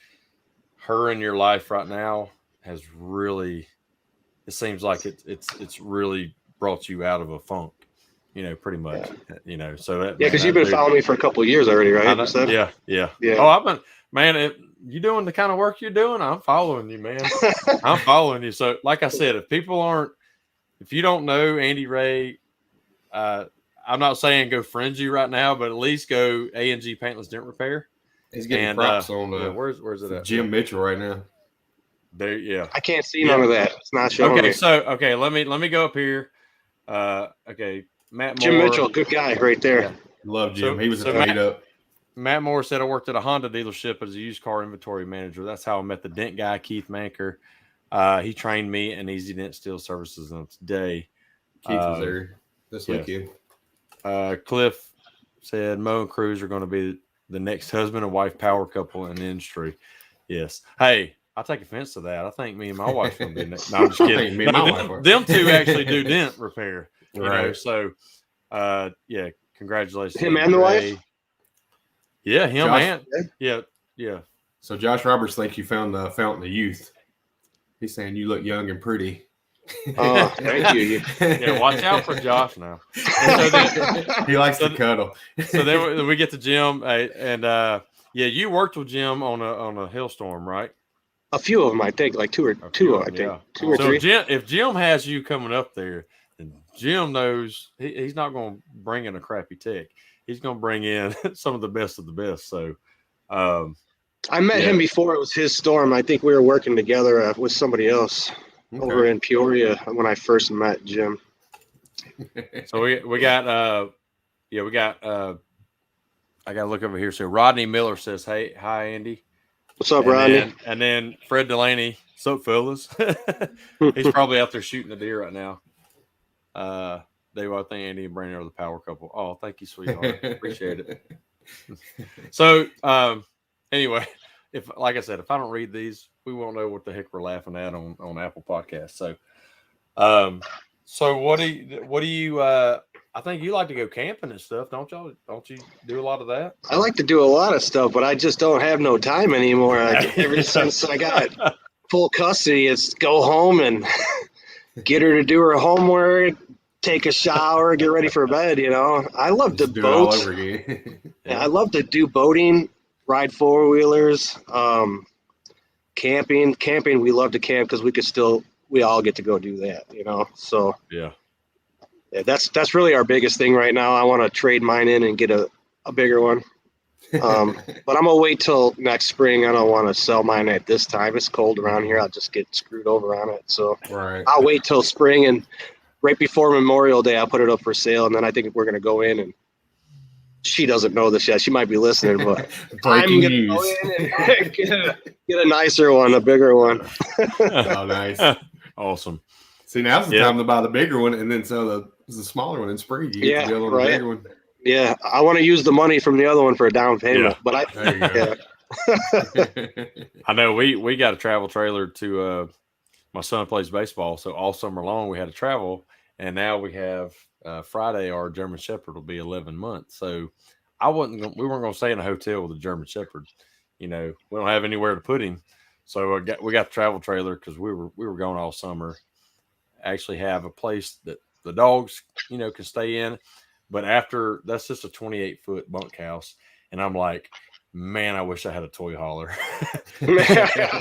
D: her in your life right now has really. It seems like it's really brought you out of a funk, pretty much.
F: Yeah.
D: So
F: because you've been following me for a couple of years already, right?
D: Yeah. Oh, I've been, man. You doing the kind of work you're doing? I'm following you, man. I'm following you. So, like I said, if you don't know Andy Ray, I'm not saying go friend you right now, but at least go A&G Paintless Dent Repair.
E: He's getting props on
D: where's it at?
E: Jim Mitchell right now.
D: There, yeah.
F: I can't see none of that. It's not showing me.
D: Let me go up here. Okay, Matt Moore.
F: Jim Mitchell, good guy right there.
E: Yeah. Love Jim. He was a made up.
D: Matt Moore said I worked at a Honda dealership as a used car inventory manager. That's how I met the dent guy, Keith Manker. He trained me in Easy Dent Steel Services today.
E: Keith was there this weekend.
D: Cliff said Mo and Cruz are going to be the next husband and wife power couple in the industry. Yes. Hey, I take offense to that. I think me and my wife's going to be next. No, I'm just kidding. Them two actually do dent repair.
E: Right.
D: So, congratulations.
F: Him and the wife?
D: Yeah, him
E: Josh,
D: and yeah.
E: So Josh Roberts thinks you found the fountain of youth. He's saying you look young and pretty.
F: Oh, thank you.
D: Yeah, watch out for Josh now.
E: He likes to cuddle.
D: So then we get to Jim, and you worked with Jim on a hailstorm, right?
F: A few of them, I think, like two or three.
D: If Jim has you coming up there, then Jim knows he's not going to bring in a crappy tech. He's going to bring in some of the best. So,
F: I met him before it was his storm. I think we were working together with somebody else over in Peoria when I first met Jim.
D: So we got I got to look over here. So Rodney Miller says, "Hey, hi Andy."
F: What's up, Rodney?
D: And then Fred Delaney, what's up, fellas? He's probably out there shooting a deer right now. I think Andy and Brandon are the power couple. Oh, thank you, sweetheart. Appreciate it. So, anyway, if I don't read these, we won't know what the heck we're laughing at on Apple Podcasts. So what do you? I think you like to go camping and stuff, don't y'all? Don't you do a lot of that?
F: I like to do a lot of stuff, but I just don't have no time anymore. Ever since I got full custody, it's go home and get her to do her homework, take a shower, get ready for bed. I love to boat.
E: All over again.
F: Yeah, I love to do boating, ride 4-wheelers, camping. Camping, we love to camp because we all get to go do that. So
D: yeah,
F: that's really our biggest thing right now. I want to trade mine in and get a bigger one. But I'm gonna wait till next spring. I don't want to sell mine at this time. It's cold around here. I'll just get screwed over on it. So I'll wait till spring, and right before Memorial Day, I'll put it up for sale. And then I think we're gonna go in, and she doesn't know this yet. She might be listening, but I'm gonna go in and get a nicer one, a bigger one.
E: Oh, nice.
D: Awesome.
E: See, now's the time to buy the bigger one and then sell the smaller one in spring. You get the other one, the bigger one.
F: Yeah, I want to use the money from the other one for a down payment. But
E: there you go.
D: I know we got a travel trailer to my son plays baseball, so all summer long we had to travel, and now we have Friday our German Shepherd will be 11 months. So we weren't going to stay in a hotel with a German Shepherd. We don't have anywhere to put him, so we got the travel trailer because we were going all summer. Actually have a place that the dogs can stay in, but after that's just a 28-foot bunkhouse, and I'm like, man, I wish I had a toy hauler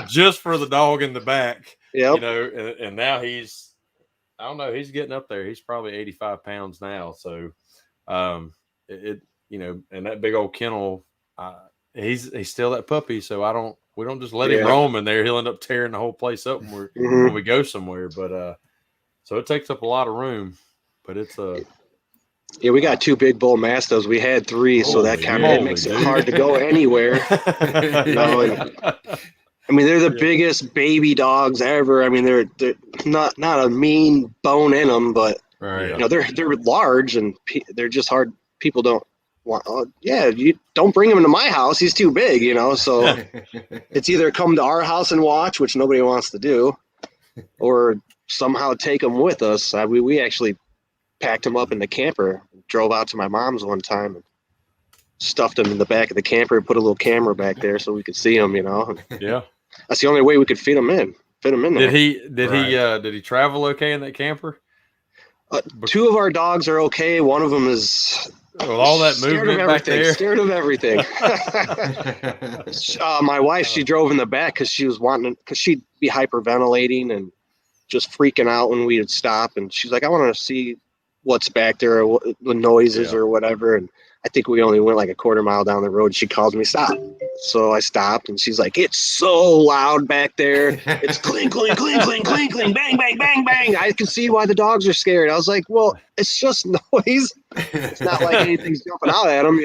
D: just for the dog in the back. And now he's getting up there. He's probably 85 pounds now. So and that big old kennel, he's still that puppy. So we don't just let him roam in there. He'll end up tearing the whole place up when we go somewhere. But so it takes up a lot of room, but it's
F: we got 2 big bull mastiffs. We had 3, so that kind of makes it hard to go anywhere. I mean, they're the biggest baby dogs ever. I mean, they're not a mean bone in them, but they're large and they're just hard. People don't want. Oh, yeah, you don't bring him into my house. He's too big, So it's either come to our house and watch, which nobody wants to do, or somehow take them with us. We actually packed them up in the camper, drove out to my mom's one time, and stuffed them in the back of the camper, put a little camera back there so we could see them.
D: Yeah,
F: that's the only way we could fit them in there.
D: Did he travel okay in that camper?
F: 2 of our dogs are okay. One of them is
D: all that movement back there.
F: Scared of everything. My wife, she drove in the back because she was because she'd be hyperventilating and just freaking out when we would stop, and she's like, I want to see what's back there, or the noises or whatever. And I think we only went like a quarter mile down the road. She calls me, stop. So I stopped, and she's like, it's so loud back there. It's clink, clink, clink, clink, clink, clink, bang, bang, bang, bang. I can see why the dogs are scared. I was like, well, it's just noise. It's not like anything's jumping out at them,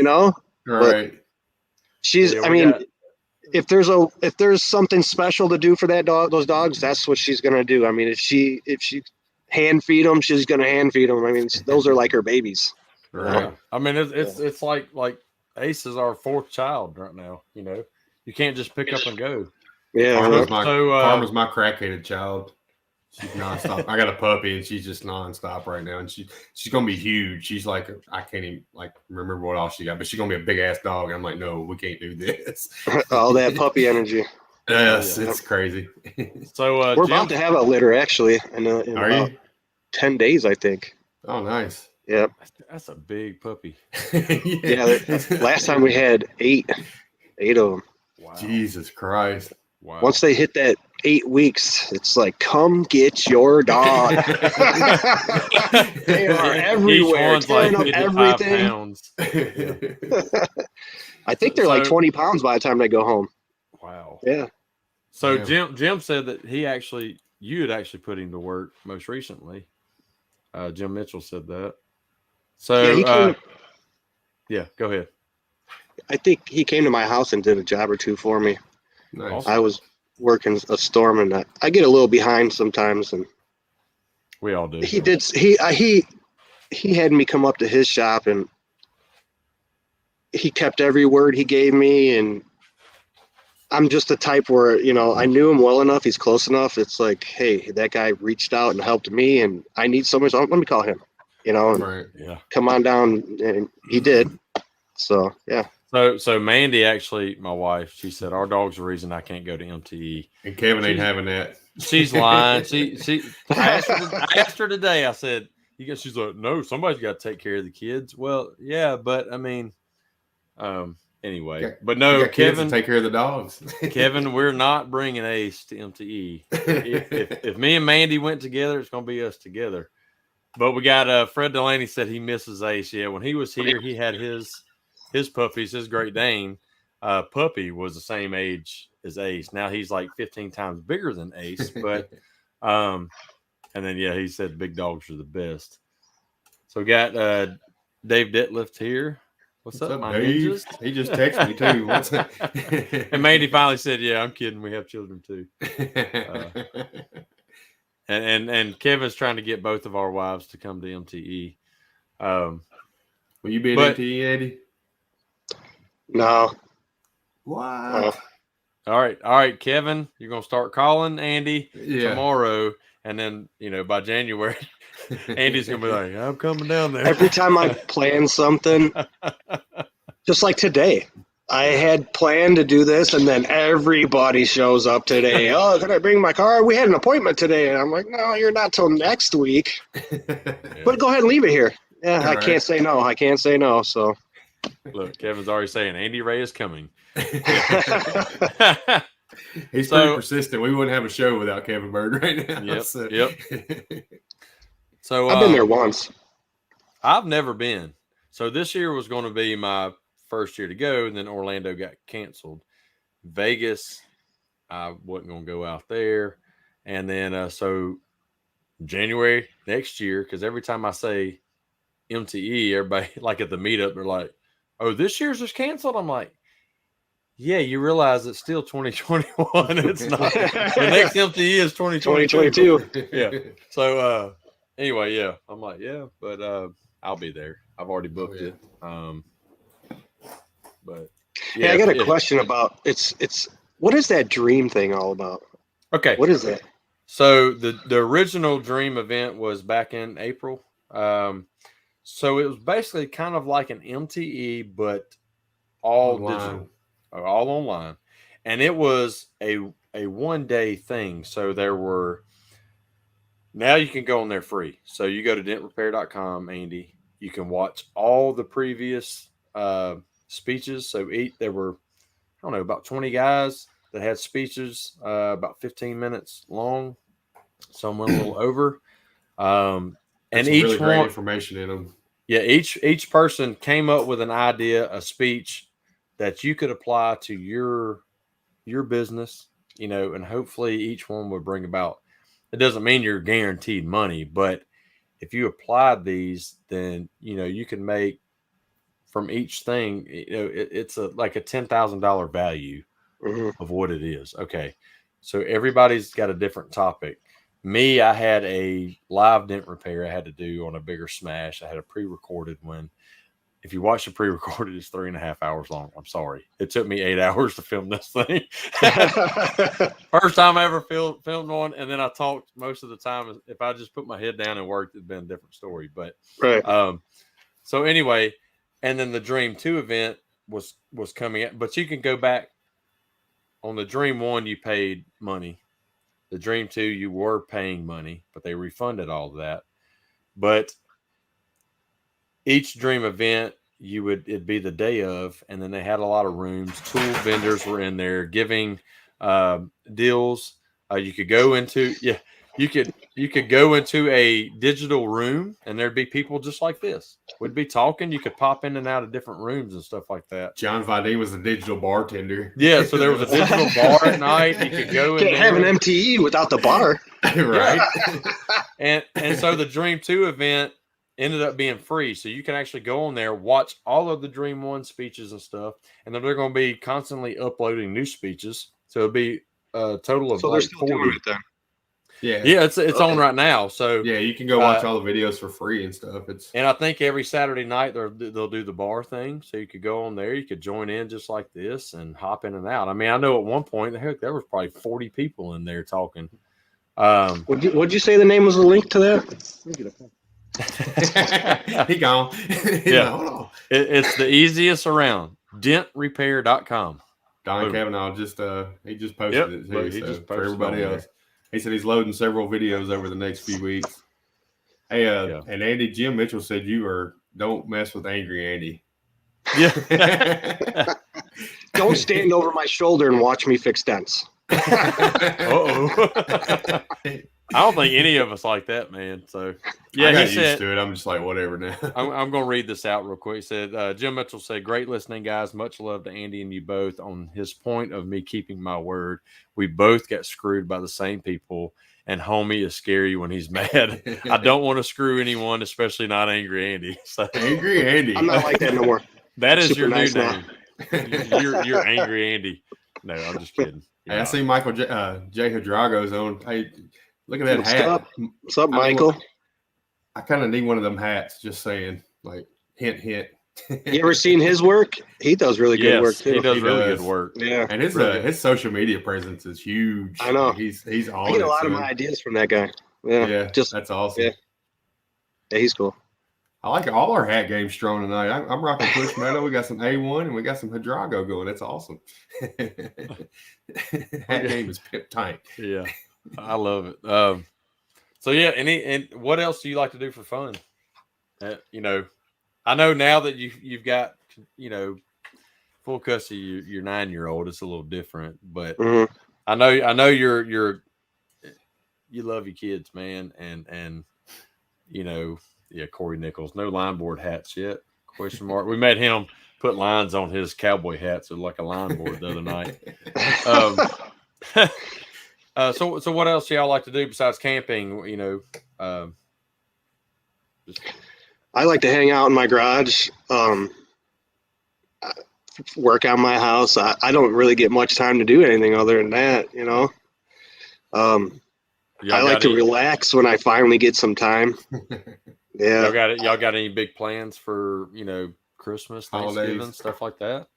E: Right.
F: But she's, if there's something special to do for those dogs, that's what she's gonna do. I mean, if she hand feed them, she's gonna hand feed them. I mean, those are like her babies.
D: Right. I mean, it's like Ace is our 4th child right now. You can't just pick up and go.
F: Yeah.
E: Karma's my crack-headed child. She's nonstop. I got a puppy, and she's just nonstop right now, and she's gonna be huge. She's like, I can't even remember what all she got, but she's gonna be a big ass dog. And I'm like, no, we can't do this.
F: All that puppy energy.
E: Yes, it's crazy.
D: So
F: we're about to have a litter actually in about 10 days, I think.
E: Oh, nice.
F: Yeah,
D: that's a big puppy.
F: Yeah, last time we had 8 of them.
E: Wow. Jesus Christ.
D: Wow.
F: Once they hit that 8 weeks, it's like, come get your dog. They are everywhere, tearing up everything.
D: Pounds. Yeah.
F: I think they're like 20 pounds by the time they go home.
D: Wow.
F: Yeah.
D: So Jim said that you had actually put him to work most recently. Jim Mitchell said that. So go ahead.
F: I think he came to my house and did a job or 2 for me.
E: Nice.
F: I was working a storm, and I get a little behind sometimes, and
D: we all do.
F: He did. He had me come up to his shop, and he kept every word he gave me. And I'm just the type where I knew him well enough. He's close enough. It's like, hey, that guy reached out and helped me, and I need someone. So let me call him.
E: Right.
D: Yeah.
F: Come on down, and he did. So yeah.
D: So Mandy, actually, my wife, she said our dog's the reason I can't go to MTE.
E: And Kevin ain't having that.
D: She's lying. I asked her today. I said, she's like, no, somebody's got to take care of the kids. Well, yeah, but I mean, anyway, but no,
E: Kevin, take care of the dogs.
D: Kevin, we're not bringing Ace to MTE. If me and Mandy went together, it's going to be us together. But we got Fred Delaney said he misses Ace. Yeah, when he was here, he had his his puppies, his Great Dane puppy was the same age as Ace. Now he's like 15 times bigger than Ace, but and then he said big dogs are the best. So we got Dave Detlift here. What's up, my
E: Dave?
D: ninjas?
E: He just texted me too. What's up?
D: And Mandy finally said, "Yeah, I'm kidding. We have children too." And Kevin's trying to get both of our wives to come to MTE.
E: Will you be at MTE, Andy?
F: No.
E: What?
D: All right, Kevin, you're gonna start calling Andy tomorrow, and then by January, Andy's gonna be like, "I'm coming down there."
F: Every time I plan something, just like today, I had planned to do this, and then everybody shows up today. Oh, can I bring my car? We had an appointment today, and I'm like, no, you're not till next week. But go ahead and leave it here. Yeah, I can't say no. I can't say no. So,
D: look, Kevin's already saying Andy Ray is coming.
E: He's pretty persistent. We wouldn't have a show without Kevin Bird right now.
D: Yep.
E: So.
D: Yep. So
F: I've been there once.
D: I've never been. So this year was going to be my first year to go, and then Orlando got canceled. Vegas, I wasn't going to go out there. And then so January next year, because every time I say MTE, everybody like at the meetup, they're like, "Oh, this year's just canceled." I'm like, "Yeah, you realize it's still 2021. It's not. The next MTE is 2022. Yeah. So anyway, I'm like, but I'll be there. I've already booked it. But
F: I got a question about it's what is that dream thing all about?
D: Okay.
F: What is that?
D: So the original dream event was back in April. So it was basically kind of like an MTE, but all digital, all online. And it was a 1 day thing. So now you can go on there free. So you go to dentrepair.com, Andy. You can watch all the previous speeches. So there were, I don't know, about 20 guys that had speeches about 15 minutes long. Some went a little over. And each
E: really great information in them.
D: Yeah, each person came up with an idea, a speech that you could apply to your business, and hopefully each one would bring about. It doesn't mean you're guaranteed money, but if you applied these, then you can make from each thing. It's like a $10,000 value of what it is. Okay, so everybody's got a different topic. Me, I had a live dent repair I had to do on a bigger smash. I had a pre-recorded one. If you watch the pre-recorded, it's 3.5 hours long. I'm sorry. It took me 8 hours to film this thing. First time I ever filmed one, and then I talked most of the time. If I just put my head down and worked, it'd been a different story. But so anyway, and then the Dream 2 event was coming up. But you can go back on the Dream 1, you paid money. The Dream 2, you were paying money, but they refunded all of that. But each Dream event, it'd be the day of, and then they had a lot of rooms. Tool vendors were in there giving deals. You could go into you could go into a digital room, and there'd be people just like this. We'd be talking. You could pop in and out of different rooms and stuff like that.
E: John Vidine was a digital bartender.
D: Yeah, so there was a digital bar at night. You could go in
F: Can't have an MTE without the bar.
E: Right.
D: And so the Dream 2 event ended up being free. So you can actually go on there, watch all of the Dream 1 speeches and stuff. And then they're going to be constantly uploading new speeches. So it'll be a total of
F: they're still
D: 40.
F: doing it then.
E: Yeah,
D: it's on right now. So
E: you can go watch all the videos for free and stuff.
D: And I think every Saturday night they'll do the bar thing. So you could go on there, you could join in just like this and hop in and out. I mean, I know at one point, heck, there was probably 40 people in there talking.
F: Would you say the name was a link to
E: that? He gone.
D: It's the easiest around. Dentrepair.com.
E: Don Kavanaugh he just posted it too. He just posted for everybody else. He said he's loading several videos over the next few weeks. Hey, and Andy, Jim Mitchell said don't mess with angry Andy.
D: Yeah.
F: Don't stand over my shoulder and watch me fix dents.
D: Uh-oh. I don't think any of us like that, man. So
E: yeah, I got used to it. I'm just like, whatever now.
D: I'm going to read this out real quick. He said, Jim Mitchell said, great listening, guys. Much love to Andy and you both. On his point of me keeping my word, we both got screwed by the same people, and homie is scary when he's mad. I don't want to screw anyone, especially not Angry Andy. So,
E: Angry Andy.
F: I'm not like that no more.
D: That is
F: Super
D: your
F: nice
D: new
F: now.
D: name. You're Angry Andy. No, I'm just kidding.
E: Hey, I see Michael J. Hadrago's on. Hey, look at that hat.
F: What's up, Michael?
E: I kind of need one of them hats. Just saying, like, hint, hint.
F: You ever seen his work? He does really good work too.
D: He does really good work.
F: Yeah,
E: and his social media presence is huge.
F: I know.
E: He's all.
F: I get a lot of my ideas from that guy. Yeah,
E: that's awesome.
F: Yeah, he's cool.
E: I like all our hat games strong tonight. I'm rocking Push Metal. We got some A1 and we got some Hadrago going. That's awesome. Hat game is pip tight.
D: Yeah, I love it. So yeah, and what else do you like to do for fun? I know now that you've got full custody of your 9-year-old, it's a little different. But I know you love your kids, man, and Corey Nichols, no line board hats yet? Question mark. We made him put lines on his cowboy hats, like a line board the other night. So what else do y'all like to do besides camping?
F: I like to hang out in my garage, work on my house. I don't really get much time to do anything other than that, I like to relax when I finally get some time. Yeah.
D: Y'all got any big plans for, Christmas, Thanksgiving, stuff like that?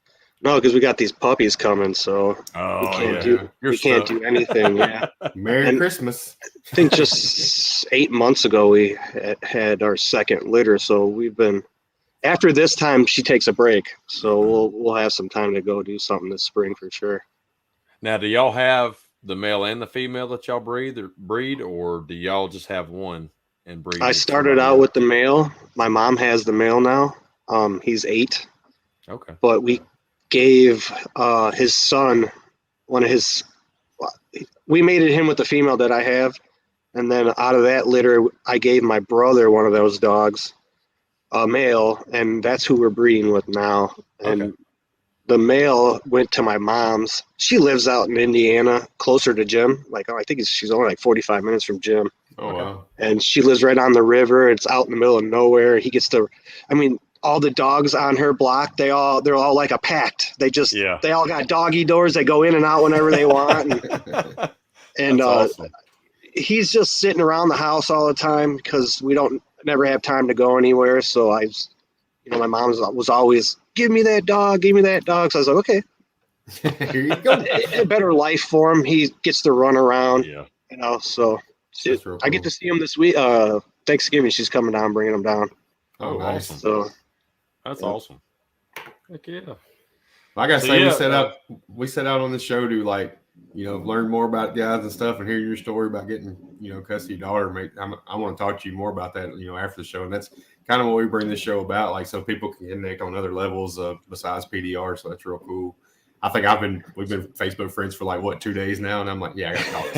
F: No, because we got these puppies coming, so we can't do anything. Yeah.
E: Merry Christmas.
F: I think just 8 months ago we had our second litter, so we've been. After this time, she takes a break, so we'll have some time to go do something this spring for sure.
D: Now, do y'all have the male and the female that y'all breed, or do y'all just have one and breed?
F: I started out with the male. My mom has the male now. He's 8.
D: Okay.
F: But we gave his son we mated him with the female that I have, and then out of that litter I gave my brother one of those dogs, a male, and that's who we're breeding with now. And the male went to my mom's. She lives out in Indiana, closer to Jim. I think she's only like 45 minutes from Jim.
E: Oh wow.
F: And she lives right on the river. It's out in the middle of nowhere. He gets to all the dogs on her block, they're all like a pact. They all got doggy doors. They go in and out whenever they want. And
D: awesome.
F: He's just sitting around the house all the time because we never have time to go anywhere. So my mom was always, give me that dog. So I was like, okay.
E: Here you go.
F: A better life for him. He gets to run around.
D: Yeah.
F: So I get to see him this week. Thanksgiving, she's coming down, bringing him down.
E: Oh, nice.
D: Awesome.
F: So
D: that's awesome. Heck yeah.
E: Like I say, we set out on the show to learn more about guys and stuff, and hear your story about getting custody of your daughter. I want to talk to you more about that after the show, and that's kind of what we bring this show about, so people can connect on other levels besides PDR. So that's real cool. I think we've been Facebook friends for 2 days now, and I'm like, yeah, I got to call this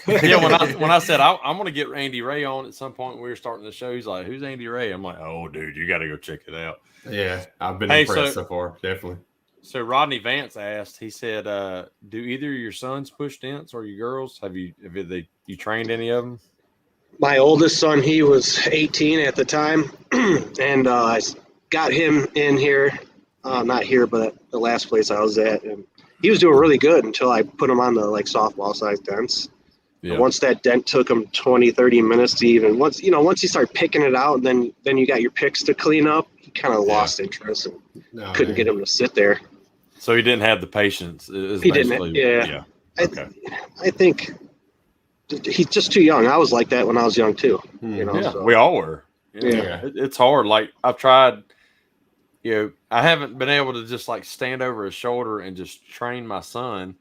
E: guy.
D: Yeah, when I said I'm going to get Andy Ray on at some point when we were starting the show, he's like, who's Andy Ray? I'm like, oh, dude, you got to go check it out.
E: Yeah, I've been impressed so far, definitely.
D: So Rodney Vance asked, he said, do either of your sons push dents or your girls? Have you trained any of them?
F: My oldest son, he was 18 at the time, and I got him in here. Not here, but the last place I was at, and he was doing really good until I put him on the softball size dents. Yeah. Once that dent took him 20, 30 minutes to even once you start picking it out, then you got your picks to clean up. He kind of lost interest and couldn't get him to sit there.
D: So he didn't have the patience.
F: He didn't. Yeah. Okay. I think he's just too young. I was like that when I was young too.
D: So. We all were.
F: Yeah.
D: It's hard. I've tried. I haven't been able to just stand over his shoulder and just train my son.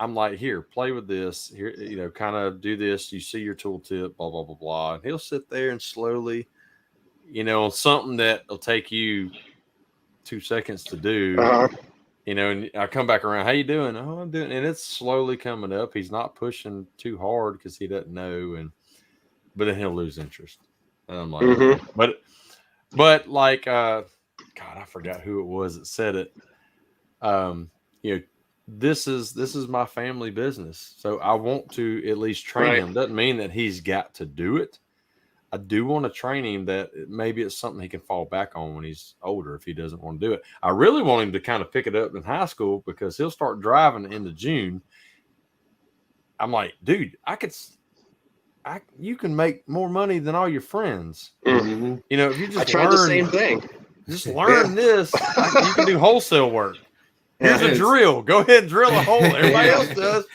D: I'm like, here, play with this. Here, kind of do this. You see your tooltip, blah, blah, blah, blah. And he'll sit there and slowly, on something that will take you 2 seconds to do. you know, and I come back around. How you doing? Oh, I'm doing, and it's slowly coming up. He's not pushing too hard because he doesn't know, but then he'll lose interest. And I'm like, but like, God, I forgot who it was that said it. You know, this is my family business, so I want to at least train him. Doesn't mean that he's got to do it. I do want to train him that maybe it's something he can fall back on when he's older if he doesn't want to do it. I really want him to kind of pick it up in high school because he'll start driving into June. I'm like, dude, you can make more money than all your friends.
F: Mm-hmm.
D: You know, if you just
F: I tried the same thing.
D: Just learn this. You can do wholesale work. Here's a drill. Go ahead and drill a hole. Everybody else does.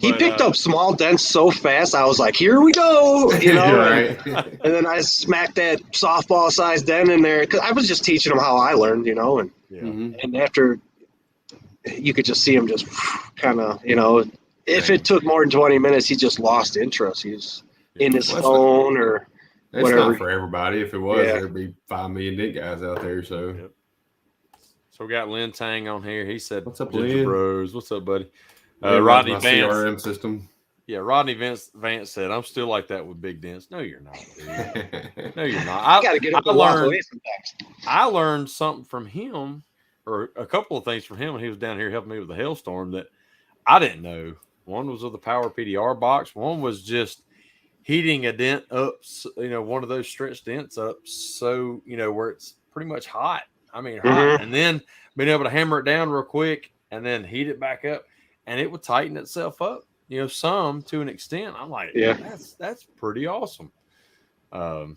F: He picked up small dents so fast. I was like, "Here we go!" You know. And then I smacked that softball-sized dent in there because I was just teaching him how I learned, you know. And and after, you could just see him just kind of, you know, if it took more than 20 minutes, he just lost interest. He's in his phone or whatever.
E: It's not for everybody. If it was, there'd be 5 million dent guys out there. So.
D: So we got Lynn Tang on here. He said,
E: "What's up,
D: Lynn Bros? What's up, buddy?"
E: Rodney Vance. CRM system.
D: Yeah, Rodney Vance said, "I'm still like that with big dents." No, you're not, dude. No, you're not. I got to get up and walk away sometimes. I learned something from him, or a couple of things from him when he was down here helping me with the hailstorm that I didn't know. One was with the Power PDR box. One was just heating a dent up, you know, one of those stretched dents up, so you know where it's pretty much hot. I mean, hot, and then being able to hammer it down real quick and then heat it back up, and it would tighten itself up, you know, some to an extent. I'm like, that's pretty awesome. Kevin.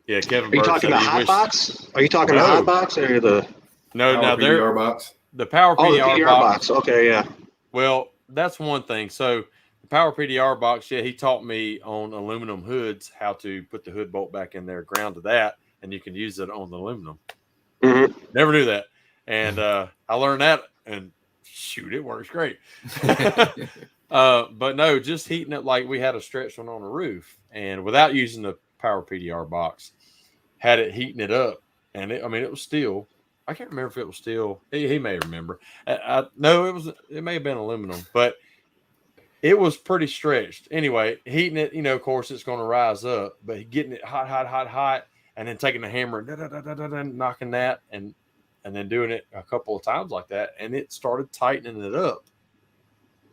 F: Are you talking the hot box? Are you talking the hot box or the
E: PDR box?
D: The Power PDR box.
F: Okay, yeah.
D: Well, that's one thing. So the Power PDR box, he taught me on aluminum hoods how to put the hood bolt back in there, ground to that, and you can use it on the aluminum. Never knew that, and I learned that, and shoot, it works great. But no, just heating it like we had a stretched one on the roof, and without using the Power PDR box, had it heating it up, and it was steel. I can't remember if it was steel. He may remember. No, it may have been aluminum, but it was pretty stretched. Anyway, heating it, you know, of course, it's going to rise up, but getting it hot. And then taking the hammer and knocking that and then doing it a couple of times like that, and it started tightening it up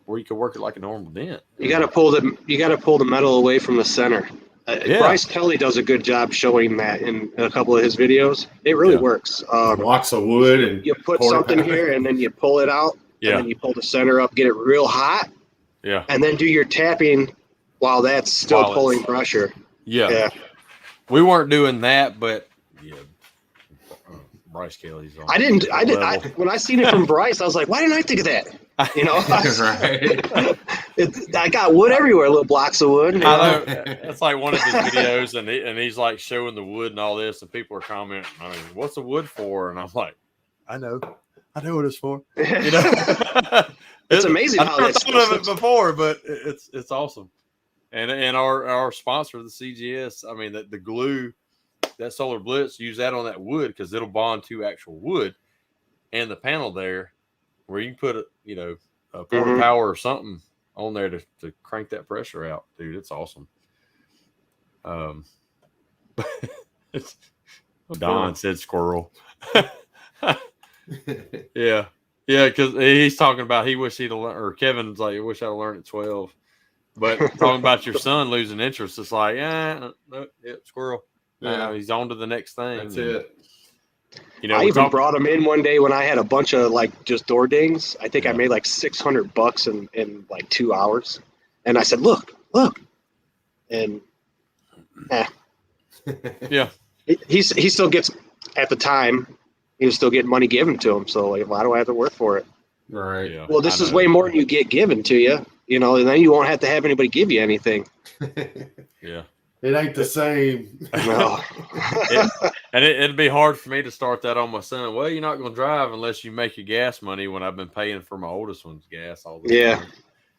D: where you could work it like a normal dent.
F: You got to pull the metal away from the center. Bryce Kelly does a good job showing that in a couple of his videos. It really works.
E: Blocks of wood and
F: you put something here and then you pull it out. And then you pull the center up, get it real hot.
D: Yeah.
F: And then do your tapping while that's still pulling pressure.
D: Yeah. We weren't doing that, but Bryce Kelly's on.
F: When I seen it from Bryce, I was like, why didn't I think of that? You know, I got wood everywhere, little blocks of wood.
D: I know. It's like one of his videos, and he's like showing the wood and all this, and people are commenting, I mean, what's the wood for? And I'm like, I know what it's for. You know,
F: it's amazing how that's
D: thought of it before, but it's awesome. And our sponsor, the CGS, I mean, the glue, that Solar Blitz, use that on that wood because it'll bond to actual wood and the panel there where you can put a porta power or something on there to crank that pressure out. Dude, it's awesome. Don said squirrel. Yeah, because he's talking about he wish he'd have learned, or Kevin's like, I wish I'd have learned at 12. But talking about your son losing interest, it's like, squirrel. He's on to the next thing.
E: That's it.
D: You know,
F: I even brought him in one day when I had a bunch of like just door dings. I think I made like $600 in like 2 hours. And I said, look. And
D: yeah.
F: He still gets, at the time, he was still getting money given to him. So like, why do I have to work for it?
E: Right. Yeah.
F: Well, this is way more than you get given to you, you know, and then you won't have to have anybody give you anything.
D: Yeah.
E: It ain't the same.
F: No.
D: It'd be hard for me to start that on my son. Well, you're not going to drive unless you make your gas money when I've been paying for my oldest one's gas all the time.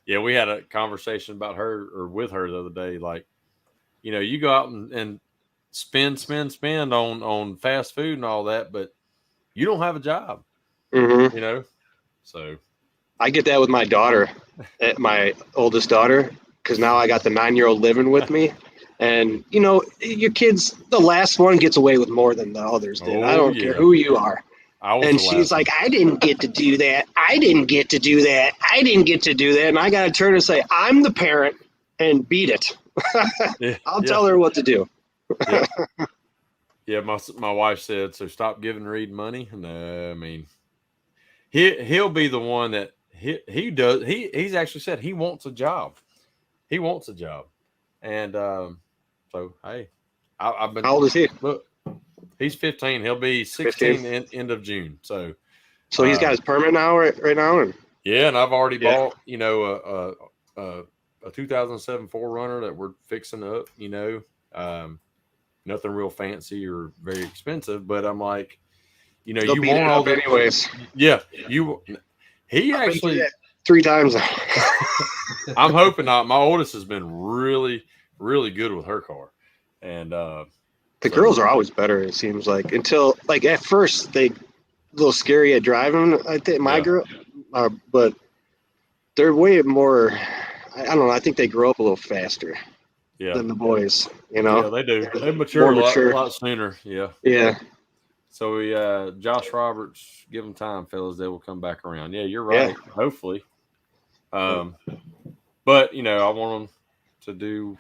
D: Yeah, we had a conversation about her or with her the other day. Like, you know, you go out and spend on fast food and all that, but you don't have a job.
F: Mm-hmm.
D: You know, so
F: I get that with my daughter, my oldest daughter, because now I got the 9-year-old living with me. And, you know, your kids, the last one gets away with more than the others did. I don't care who you are. And she's like, I didn't get to do that. I didn't get to do that. I didn't get to do that. And I got to turn and say, I'm the parent and beat it. I'll tell her what to do.
D: Yeah, my wife said, so stop giving Reed money. No, I mean, he'll be the one that he does. He's actually said he wants a job. He wants a job. And so, hey, I've been.
F: How old is he?
D: Look, he's 15. He'll be 16 end of June. So
F: he's got his permit now, right now? And
D: yeah, and I've already bought, you know, a 2007 4Runner that we're fixing up, you know, nothing real fancy or very expensive, but I'm like, you know, you want all that
F: anyways.
D: Yeah, he actually
F: 3 times.
D: I'm hoping not. My oldest has been really, really good with her car, and
F: the girls are always better. It seems like until like at first they a little scary at driving. I think my girl, but they're way more. I don't know. I think they grow up a little faster. Than the boys, you know.
D: Yeah, they do. They mature a lot sooner. Yeah.
F: Yeah.
D: So we, Josh Roberts, give them time, fellas. They will come back around. Yeah, you're right. Yeah. Hopefully. But you know, I want them to do.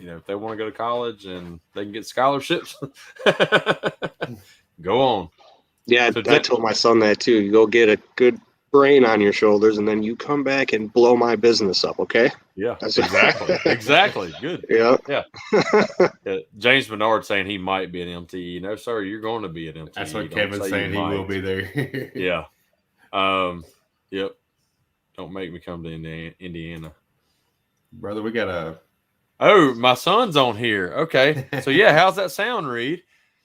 D: You know, if they want to go to college and they can get scholarships, go on.
F: Yeah, so I told my son that too. You go get a good brain on your shoulders, and then you come back and blow my business up, okay?
D: Yeah, exactly. Good. Yeah. James Bernard saying he might be an MTE. No, sir, you're going to be an MTE.
E: That's what Kevin's saying. He will be there.
D: Yeah. Yep. Don't make me come to Indiana,
E: brother. We got a.
D: Oh, my son's on here. Okay, so yeah, how's that sound, Reed?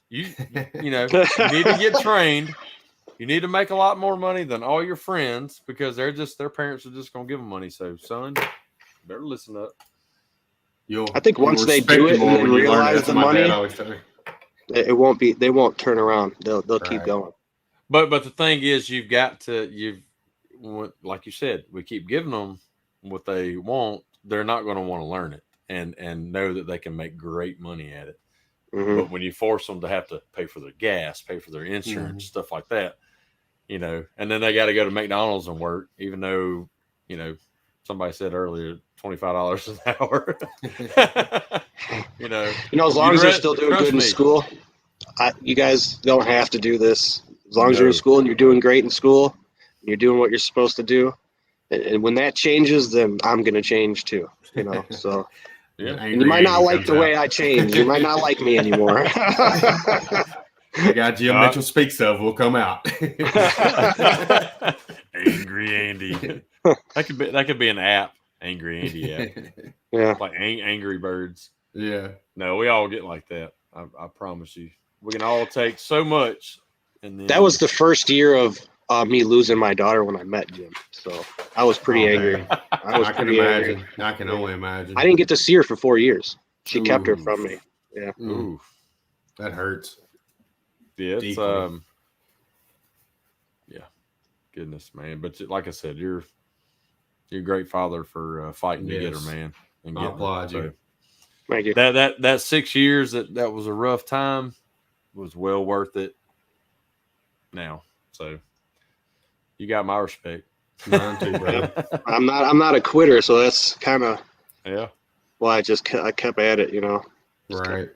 D: You know, you need to get trained. You need to make a lot more money than all your friends because their parents are just gonna give them money. So, son, better listen up.
F: I think once they do it and realize the money, it won't be. They won't turn around. They'll keep going.
D: But the thing is, like you said, we keep giving them what they want. They're not going to want to learn it and know that they can make great money at it. Mm-hmm. But when you force them to have to pay for their gas, pay for their insurance, stuff like that, you know, and then they got to go to McDonald's and work, even though, you know, somebody said earlier, $25 an hour. you know,
F: as long as they're still doing good in school, you guys don't have to do this. As long as you're in school and you're doing great in school, and you're doing what you're supposed to do. And when that changes, then I'm going to change too, you know, so.
D: Yeah.
F: And you might not like the way I change. You might not like me anymore.
E: The guy Jim Mitchell speaks of will come out.
D: Angry Andy. That could be an app. Angry Andy app.
F: Yeah.
D: Like Angry Birds.
E: Yeah.
D: No, we all get like that. I promise you. We can all take so much. And then...
F: That was the first year of me losing my daughter when I met Jim. So I was pretty angry.
E: I can imagine. I can only imagine.
F: I didn't get to see her for 4 years. She kept her from me. Yeah.
E: Ooh. That hurts.
D: Yeah, it's yeah. Goodness, man. But like I said, you're a great father for fighting to get her, man. And
E: I applaud you.
F: Thank you.
D: That 6 years that was a rough time was well worth it now. So you got my respect.
E: Mine too, brother.
F: I'm not a quitter, so that's kind of
D: why
F: I kept at it, you know.
E: Right.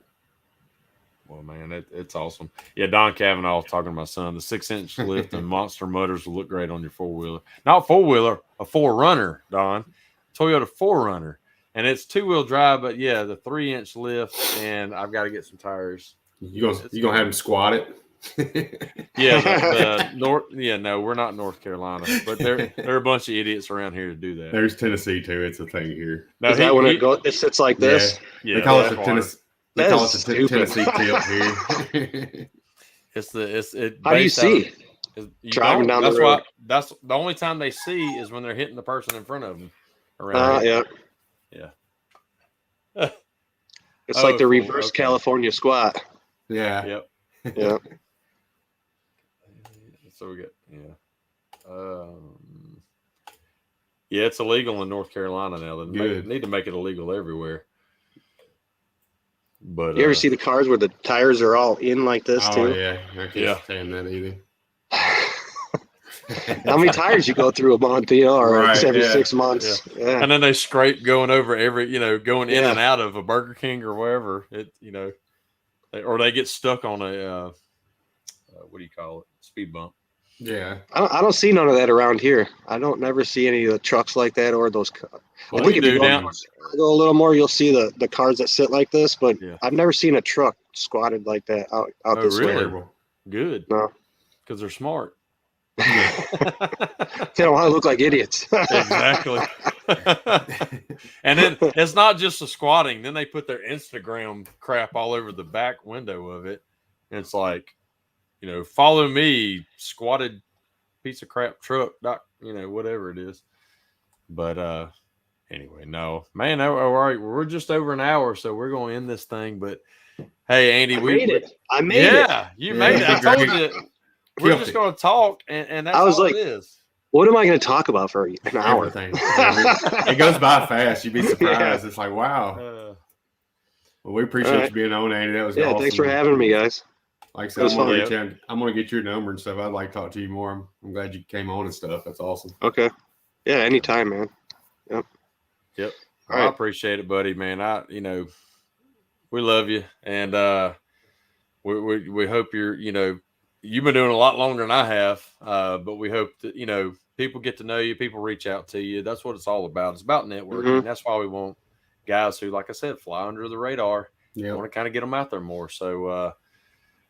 D: Well, man, it's awesome. Yeah, Don Cavanaugh was talking to my son. The 6-inch lift and Monster Motors will look great on your 4-wheeler. Not 4-wheeler, a 4Runner, Don. Toyota 4Runner. And it's 2-wheel drive, but yeah, the 3-inch lift, and I've got to get some tires.
E: You gonna have him squat it?
F: Yeah,
D: no, we're not in North Carolina, but there are a bunch of idiots around here to do that.
E: There's Tennessee too. It's a thing here.
F: No, is that when it sits like this?
D: Yeah,
E: they call it the Tennessee. They call it the Tennessee tip here.
D: How do
F: you see? Driving down the road.
D: That's the only time they see is when they're hitting the person in front of them. Around
F: yeah. It's like the reverse California squat.
E: Yeah.
D: Yep.
F: Yeah.
D: So we get yeah, it's illegal in North Carolina now. They need to make it illegal everywhere. But
F: you ever see the cars where the tires are all in like this too?
E: Oh yeah, I can't stand that either.
F: How many tires you go through a month, or every 6 months?
D: Yeah. And then they scrape going over every, going in and out of a Burger King or wherever or they get stuck on a what do you call it? Speed bump.
E: Yeah,
F: I don't see none of that around here. I don't never see any of the trucks like that or those.
D: Well,
F: I think if you go a little more, you'll see the cars that sit like this. But I've never seen a truck squatted like that out this way.
D: Good.
F: No,
D: because they're smart.
F: They don't want to look like idiots.
D: Exactly. And then it's not just the squatting. Then they put their Instagram crap all over the back window of it. And it's like, follow me, squatted piece of crap truck, whatever it is. But anyway, no, man. All right, we're just over an hour, so we're going to end this thing. But hey, Andy,
F: I made it.
D: Yeah, you made it. I told you. We're just going to talk, and that's all it is.
F: What am I going to talk about for an hour?
E: Everything. It goes by fast. You'd be surprised. It's like, wow. Well, we appreciate you being on, Andy. That was awesome.
F: Thanks for having me, guys.
E: Like I said, I'm going to get your number and stuff. I'd like to talk to you more. I'm glad you came on and stuff. That's awesome.
F: Okay. Yeah, anytime, man.
D: Yep. I appreciate it, buddy, man. We love you, and we hope you're, you've been doing a lot longer than I have, but we hope that, people get to know you, people reach out to you. That's what it's all about. It's about networking. Mm-hmm. That's why we want guys who, like I said, fly under the radar. I want to kind of get them out there more. So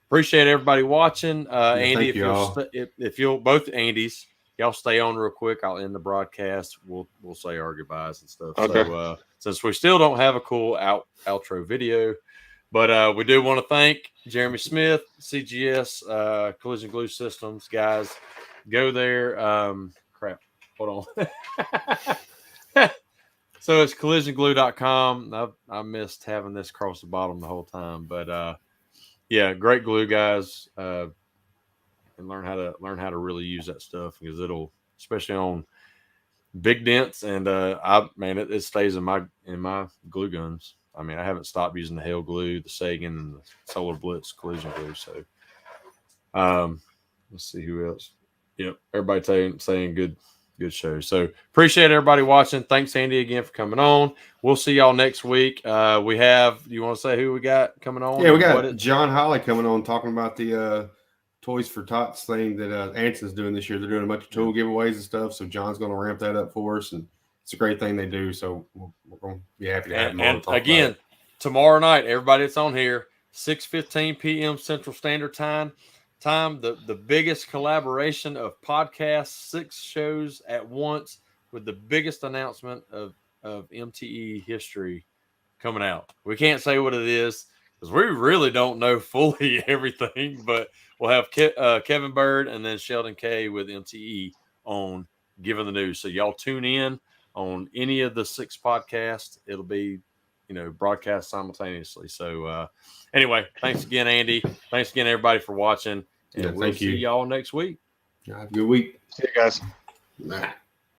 D: appreciate everybody watching. Andy, if you'll both Andys, y'all stay on real quick. I'll end the broadcast. We'll say our goodbyes and stuff. Okay. So since we still don't have a cool outro video, but we do want to thank Jeremy Smith, CGS Collision Glue Systems. Guys, go there. Hold on. So it's collisionglue.com. I missed having this across the bottom the whole time. But yeah, great glue, guys. And learn how to really use that stuff, because it'll, especially on big dents, and it stays in my glue guns. I mean, I haven't stopped using the Hale glue, the Sagan, and the Solar Blitz collision glue. So, let's see who else. Yep, everybody saying good show. So appreciate everybody watching. Thanks, Andy, again for coming on. We'll see y'all next week. We have. You want to say who we got coming on?
E: Yeah, we got John Holly coming on talking about the Toys for Tots thing that Anson's doing this year. They're doing a bunch of tool giveaways and stuff. So John's going to ramp that up for us, and it's a great thing they do. So we're going to be happy to have him on.
D: And again, tomorrow night, everybody that's on here, 6:15 p.m. Central Standard Time, the biggest collaboration of podcasts, 6 shows at once, with the biggest announcement of MTE history coming out. We can't say what it is because we really don't know fully everything, but we'll have Kevin Bird and then Sheldon Kay with MTE on giving the news. So y'all tune in on any of the 6 podcasts. It'll be, broadcast simultaneously. So anyway, thanks again, Andy. Thanks again, everybody, for watching. And we'll see y'all next week.
E: Have a good week.
F: See you guys.
E: Bye.